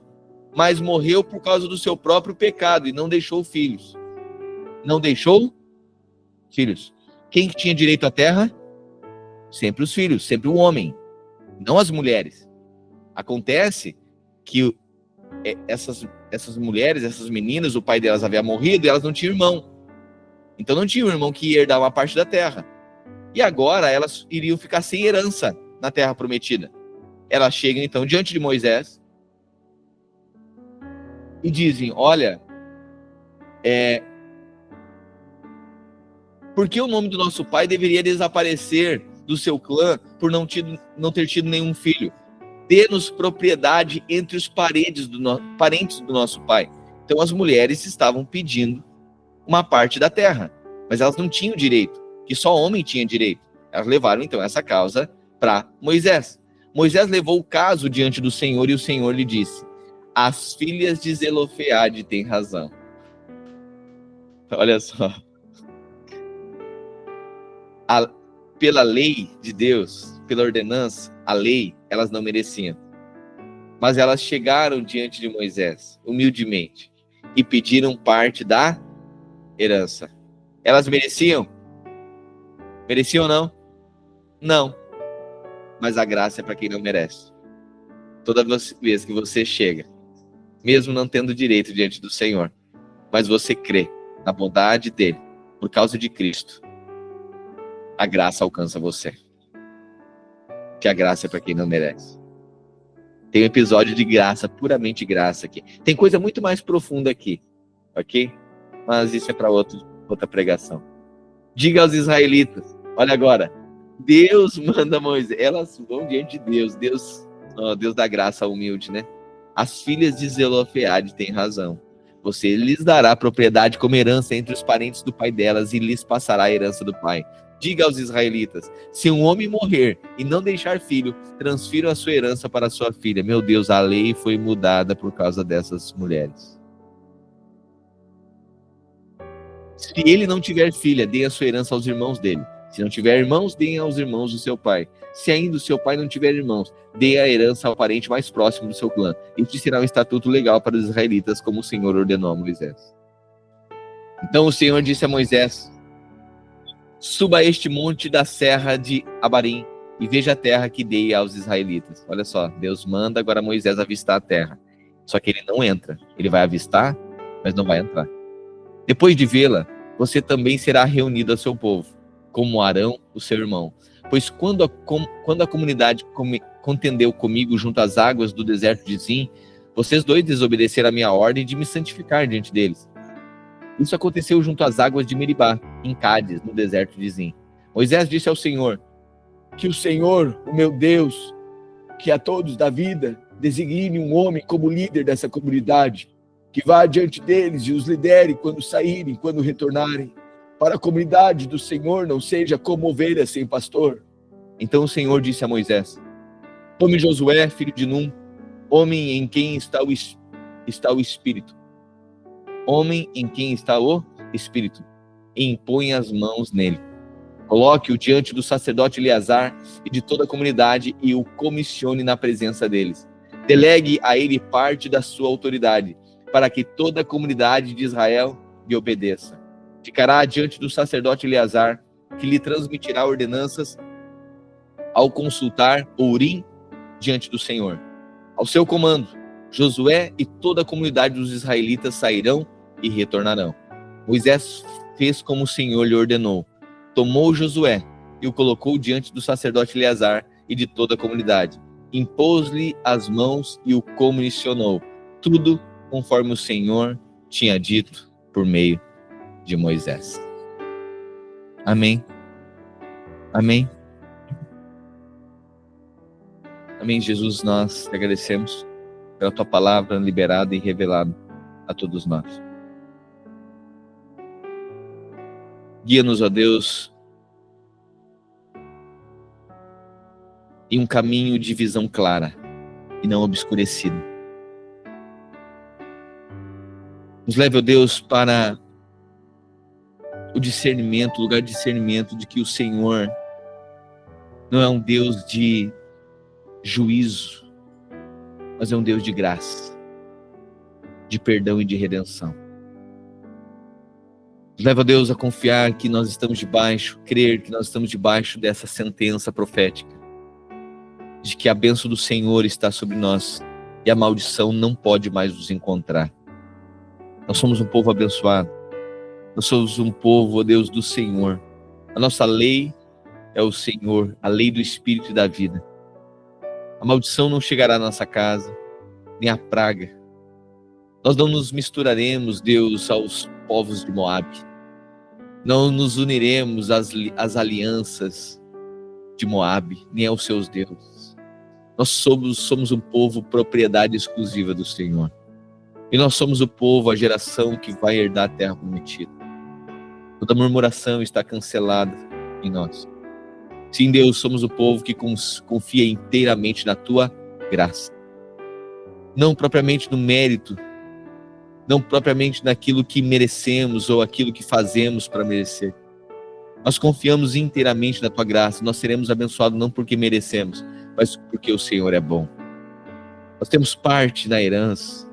mas morreu por causa do seu próprio pecado e não deixou filhos. Não deixou filhos. Quem tinha direito à terra? Sempre os filhos, sempre o homem, não as mulheres. Acontece que essas mulheres, essas meninas, o pai delas havia morrido e elas não tinham irmão. Então não tinha um irmão que ia herdar uma parte da terra. E agora elas iriam ficar sem herança na terra prometida. Elas chegam então diante de Moisés e dizem: olha, por que o nome do nosso pai deveria desaparecer do seu clã por não ter tido nenhum filho? Dê-nos propriedade entre os parentes do nosso pai. Então as mulheres estavam pedindo uma parte da terra, mas elas não tinham direito, que só homem tinha direito. Elas levaram então essa causa para Moisés. Moisés levou o caso diante do Senhor e o Senhor lhe disse: as filhas de Zelofeade têm razão. Olha só. Pela lei de Deus, pela ordenança, a lei, elas não mereciam. Mas elas chegaram diante de Moisés, humildemente, e pediram parte da herança. Elas mereciam? Mereciam ou não? Não. mas a graça é para quem não merece. Toda vez que você chega, mesmo não tendo direito diante do Senhor, mas você crê na bondade dele, por causa de Cristo, a graça alcança você. Que a graça é para quem não merece. Tem um episódio de graça, puramente graça aqui. Tem coisa muito mais profunda aqui, ok? Mas isso é para outra pregação. Diga aos israelitas, olha agora, Deus manda Moisés, elas vão diante de Deus da graça humilde, né? As filhas de Zelofeade têm razão. Você lhes dará propriedade como herança entre os parentes do pai delas e lhes passará a herança do pai. Diga aos israelitas, se um homem morrer e não deixar filho, transfiram a sua herança para a sua filha. Meu Deus, a lei foi mudada por causa dessas mulheres. Se ele não tiver filha, dê a sua herança aos irmãos dele. Se não tiver irmãos, dê aos irmãos do seu pai. Se ainda o seu pai não tiver irmãos, dê a herança ao parente mais próximo do seu clã. Este será um estatuto legal para os israelitas, como o Senhor ordenou a Moisés. Então o Senhor disse a Moisés, suba a este monte da serra de Abarim e veja a terra que dei aos israelitas. Olha só, Deus manda agora Moisés avistar a terra. Só que ele não entra. Ele vai avistar, mas não vai entrar. Depois de vê-la, você também será reunido ao seu povo, como Arão, o seu irmão. Pois quando a comunidade contendeu comigo junto às águas do deserto de Zim, vocês dois desobedeceram a minha ordem de me santificar diante deles. Isso aconteceu junto às águas de Meribá, em Cádiz, no deserto de Zim. Moisés disse ao Senhor, que o Senhor, o meu Deus, que a todos da vida, designe um homem como líder dessa comunidade, que vá adiante deles e os lidere quando saírem, quando retornarem, para a comunidade do Senhor não seja como ovelha sem pastor. Então o Senhor disse a Moisés, tome Josué, filho de Num, homem em quem está o Espírito, e impõe as mãos nele. Coloque-o diante do sacerdote Eleazar e de toda a comunidade e o comissione na presença deles. Delegue a ele parte da sua autoridade, para que toda a comunidade de Israel lhe obedeça. Ficará diante do sacerdote Eleazar, que lhe transmitirá ordenanças ao consultar o Urim diante do Senhor. Ao seu comando, Josué e toda a comunidade dos israelitas sairão e retornarão. Moisés fez como o Senhor lhe ordenou. Tomou Josué e o colocou diante do sacerdote Eleazar e de toda a comunidade. Impôs-lhe as mãos e o comissionou. Tudo conforme o Senhor tinha dito por meio de Moisés. Amém. Amém. Amém, Jesus, nós te agradecemos pela tua palavra liberada e revelada a todos nós. Guia-nos, ó Deus, em um caminho de visão clara e não obscurecida. Nos leve, ó Deus, para o discernimento, o lugar de discernimento de que o Senhor não é um Deus de juízo, mas é um Deus de graça, de perdão e de redenção. Nos leva, Deus, a confiar que nós estamos debaixo, crer que nós estamos debaixo dessa sentença profética, de que a bênção do Senhor está sobre nós e a maldição não pode mais nos encontrar. Nós somos um povo abençoado. Nós somos um povo, ó Deus, do Senhor. A nossa lei é o Senhor, a lei do Espírito e da vida. A maldição não chegará à nossa casa, nem a praga. Nós não nos misturaremos, Deus, aos povos de Moabe. Não nos uniremos às alianças de Moabe, nem aos seus deuses. Nós somos um povo propriedade exclusiva do Senhor. E nós somos o povo, a geração que vai herdar a terra prometida. Toda murmuração está cancelada em nós. Sim, Deus, somos o povo que confia inteiramente na tua graça. Não propriamente no mérito, não propriamente naquilo que merecemos ou aquilo que fazemos para merecer. Nós confiamos inteiramente na tua graça. Nós seremos abençoados não porque merecemos, mas porque o Senhor é bom. Nós temos parte na herança.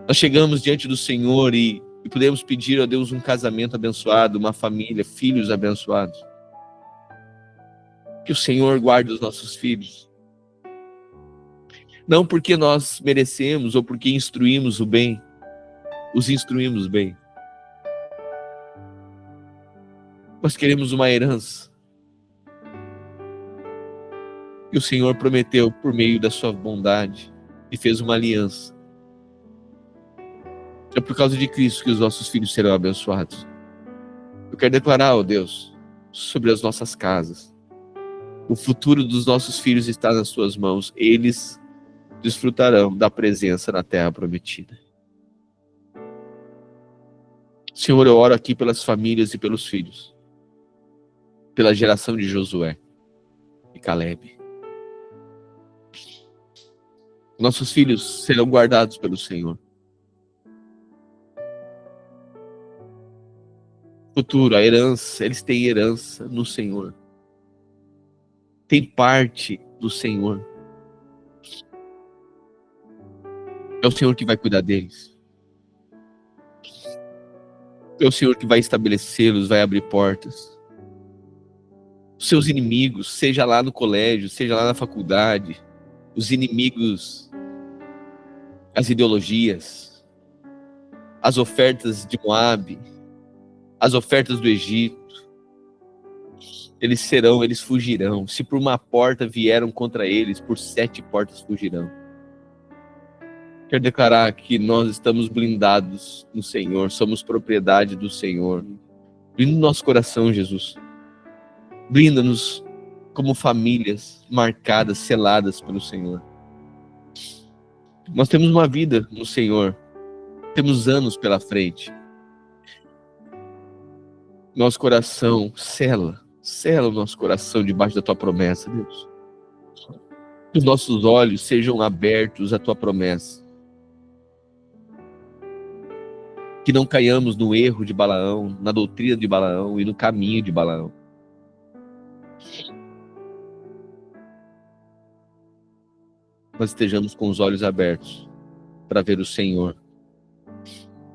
Nós chegamos diante do Senhor e podemos pedir a Deus um casamento abençoado, uma família, filhos abençoados. Que o Senhor guarde os nossos filhos. Não porque nós merecemos ou porque instruímos o bem, os instruímos bem. Nós queremos uma herança. E o Senhor prometeu por meio da sua bondade e fez uma aliança. É por causa de Cristo que os nossos filhos serão abençoados. Eu quero declarar, ó Deus, sobre as nossas casas. O futuro dos nossos filhos está nas suas mãos. Eles desfrutarão da presença na terra prometida. Senhor, eu oro aqui pelas famílias e pelos filhos. Pela geração de Josué e Calebe. Nossos filhos serão guardados pelo Senhor. Futuro, a herança, eles têm herança no Senhor. Tem parte do Senhor. É o Senhor que vai cuidar deles. É o Senhor que vai estabelecê-los, vai abrir portas. Os seus inimigos, seja lá no colégio, seja lá na faculdade, os inimigos, as ideologias, as ofertas de Moabe, as ofertas do Egito, eles fugirão. Se por uma porta vieram contra eles, por 7 portas fugirão. Quero declarar que nós estamos blindados no Senhor, somos propriedade do Senhor. Blinda o nosso coração, Jesus. Blinda-nos como famílias marcadas, seladas pelo Senhor. Nós temos uma vida no Senhor, temos anos pela frente. Nosso coração, sela o nosso coração debaixo da tua promessa, Deus. Que os nossos olhos sejam abertos à tua promessa. Que não caiamos no erro de Balaão, na doutrina de Balaão e no caminho de Balaão. Nós estejamos com os olhos abertos para ver o Senhor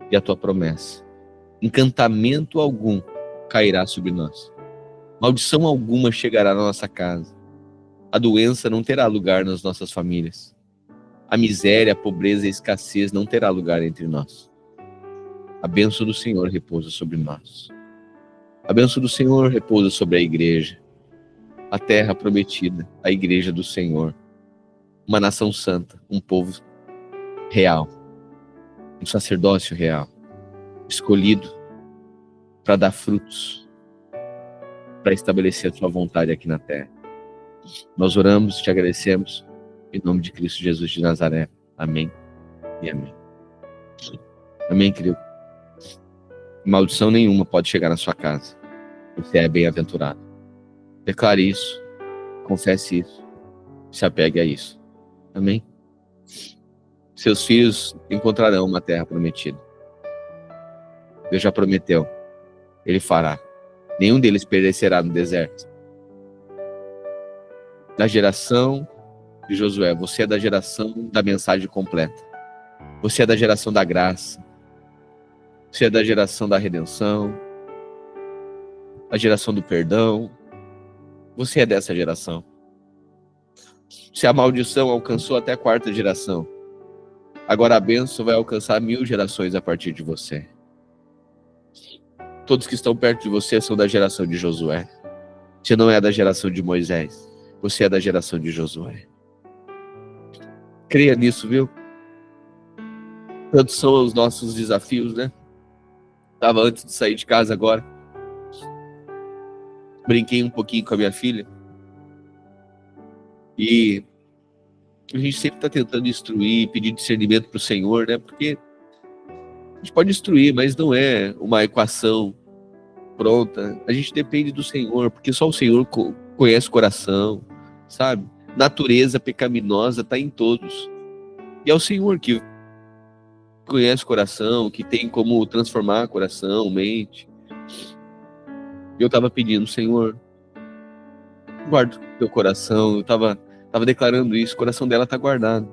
e a tua promessa. Encantamento algum cairá sobre nós. Maldição alguma chegará na nossa casa. A doença não terá lugar nas nossas famílias. A miséria, a pobreza e a escassez não terá lugar entre nós. A bênção do Senhor repousa sobre nós. A bênção do Senhor repousa sobre a igreja. A terra prometida, a igreja do Senhor. Uma nação santa, um povo real. Um sacerdócio real. Escolhido para dar frutos, para estabelecer a sua vontade aqui na terra. Nós oramos e te agradecemos em nome de Cristo Jesus de Nazaré. Amém e amém. Amém, querido. Maldição nenhuma pode chegar na sua casa. Você é bem-aventurado. Declare isso, confesse isso, se apegue a isso. Amém? Seus filhos encontrarão uma terra prometida. Deus já prometeu. Ele fará. Nenhum deles perecerá no deserto. Da geração de Josué, você é da geração da mensagem completa. Você é da geração da graça. Você é da geração da redenção. A geração do perdão. Você é dessa geração. Se a maldição alcançou até a 4ª geração, agora a bênção vai alcançar 1000 gerações a partir de você. Todos que estão perto de você são da geração de Josué. Você não é da geração de Moisés. Você é da geração de Josué. Creia nisso, viu? Tantos são os nossos desafios, né? Estava antes de sair de casa agora. Brinquei um pouquinho com a minha filha. E a gente sempre está tentando instruir, pedir discernimento para o Senhor, né? Porque a gente pode instruir, mas não é uma equação pronta. A gente depende do Senhor, porque só o Senhor conhece o coração, sabe? Natureza pecaminosa está em todos. E é o Senhor que conhece o coração, que tem como transformar coração, mente. Eu estava pedindo, Senhor, guarda o teu coração. Eu estava declarando isso, o coração dela está guardado.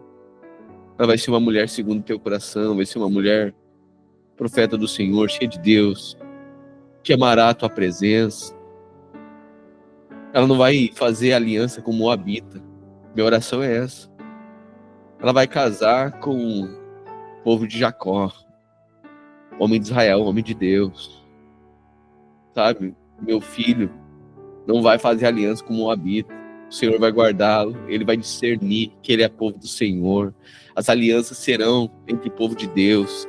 Ela vai ser uma mulher segundo o teu coração, vai ser uma mulher profeta do Senhor, cheia de Deus, que amará a tua presença, Ela não vai fazer aliança com Moabita. Minha oração é essa. Ela vai casar com o povo de Jacó, homem de Israel, homem de Deus. Sabe? Meu filho não vai fazer aliança com Moabita. O Senhor vai guardá-lo. Ele vai discernir que ele é povo do Senhor. As alianças serão entre o povo de Deus.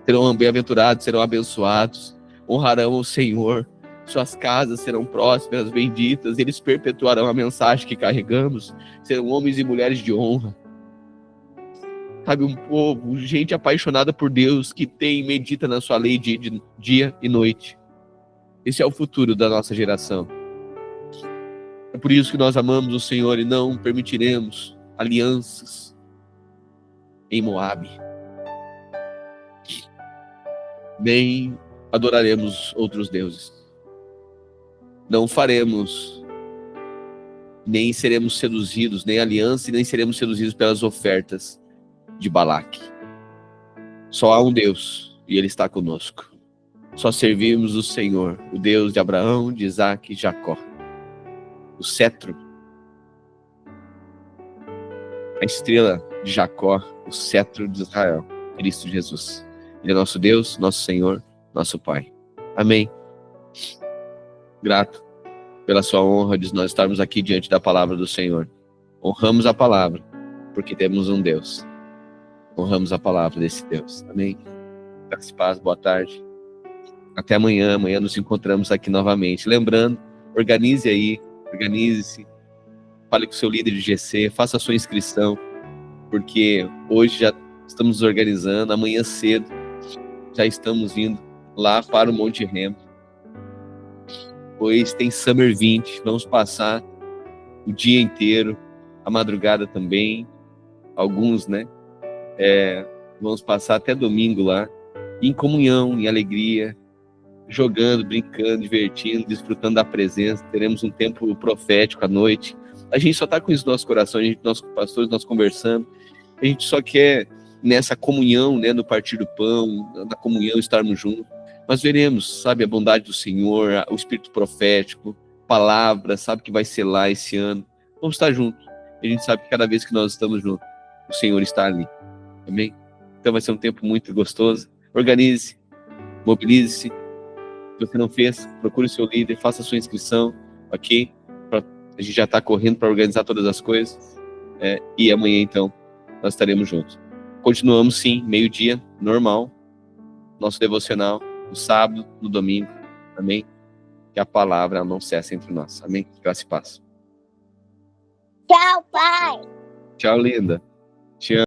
Serão bem-aventurados, serão abençoados. Honrarão o Senhor. Suas casas serão prósperas, benditas. Eles perpetuarão a mensagem que carregamos. Serão homens e mulheres de honra. Sabe, um povo, gente apaixonada por Deus, que tem e medita na sua lei de dia e noite. Esse é o futuro da nossa geração. É por isso que nós amamos o Senhor e não permitiremos alianças em Moabe. Nem adoraremos outros deuses. Não faremos, nem seremos seduzidos, nem aliança, e nem seremos seduzidos pelas ofertas de Balaque. Só há um Deus, e Ele está conosco. Só servimos o Senhor, o Deus de Abraão, de Isaac e Jacó. O cetro, a estrela de Jacó, o cetro de Israel, Cristo Jesus. Ele é nosso Deus, nosso Senhor, nosso Pai. Amém. Grato pela sua honra de nós estarmos aqui diante da palavra do Senhor. Honramos a palavra, porque temos um Deus. Honramos a palavra desse Deus. Amém. Graças e paz, boa tarde. Até amanhã. Amanhã nos encontramos aqui novamente. Lembrando, organize-se. Fale com o seu líder de GC, faça a sua inscrição, porque hoje já estamos nos organizando. Amanhã cedo já estamos indo lá para o Monte Remo. Pois tem Summer 20, vamos passar o dia inteiro, a madrugada também, alguns, né? Vamos passar até domingo lá, em comunhão, em alegria, jogando, brincando, divertindo, desfrutando da presença. Teremos um tempo profético à noite. A gente só está com isso no nosso coração, nós pastores, nós conversando, a gente só quer nessa comunhão, né, no partir do pão, na comunhão, estarmos juntos. Nós veremos, sabe, a bondade do Senhor, o espírito profético, palavra, sabe, que vai selar esse ano. Vamos estar juntos. A gente sabe que cada vez que nós estamos juntos, o Senhor está ali. Amém? Então vai ser um tempo muito gostoso. Organize-se, mobilize-se. Se você não fez, procure o seu líder, faça a sua inscrição, ok? A gente já está correndo para organizar todas as coisas. E amanhã, então, nós estaremos juntos. Continuamos, sim, meio-dia, normal. Nosso devocional. No sábado, no domingo, amém? Que a palavra não cesse entre nós, amém? Graça e paz. Tchau, pai. Tchau, linda. Te amo.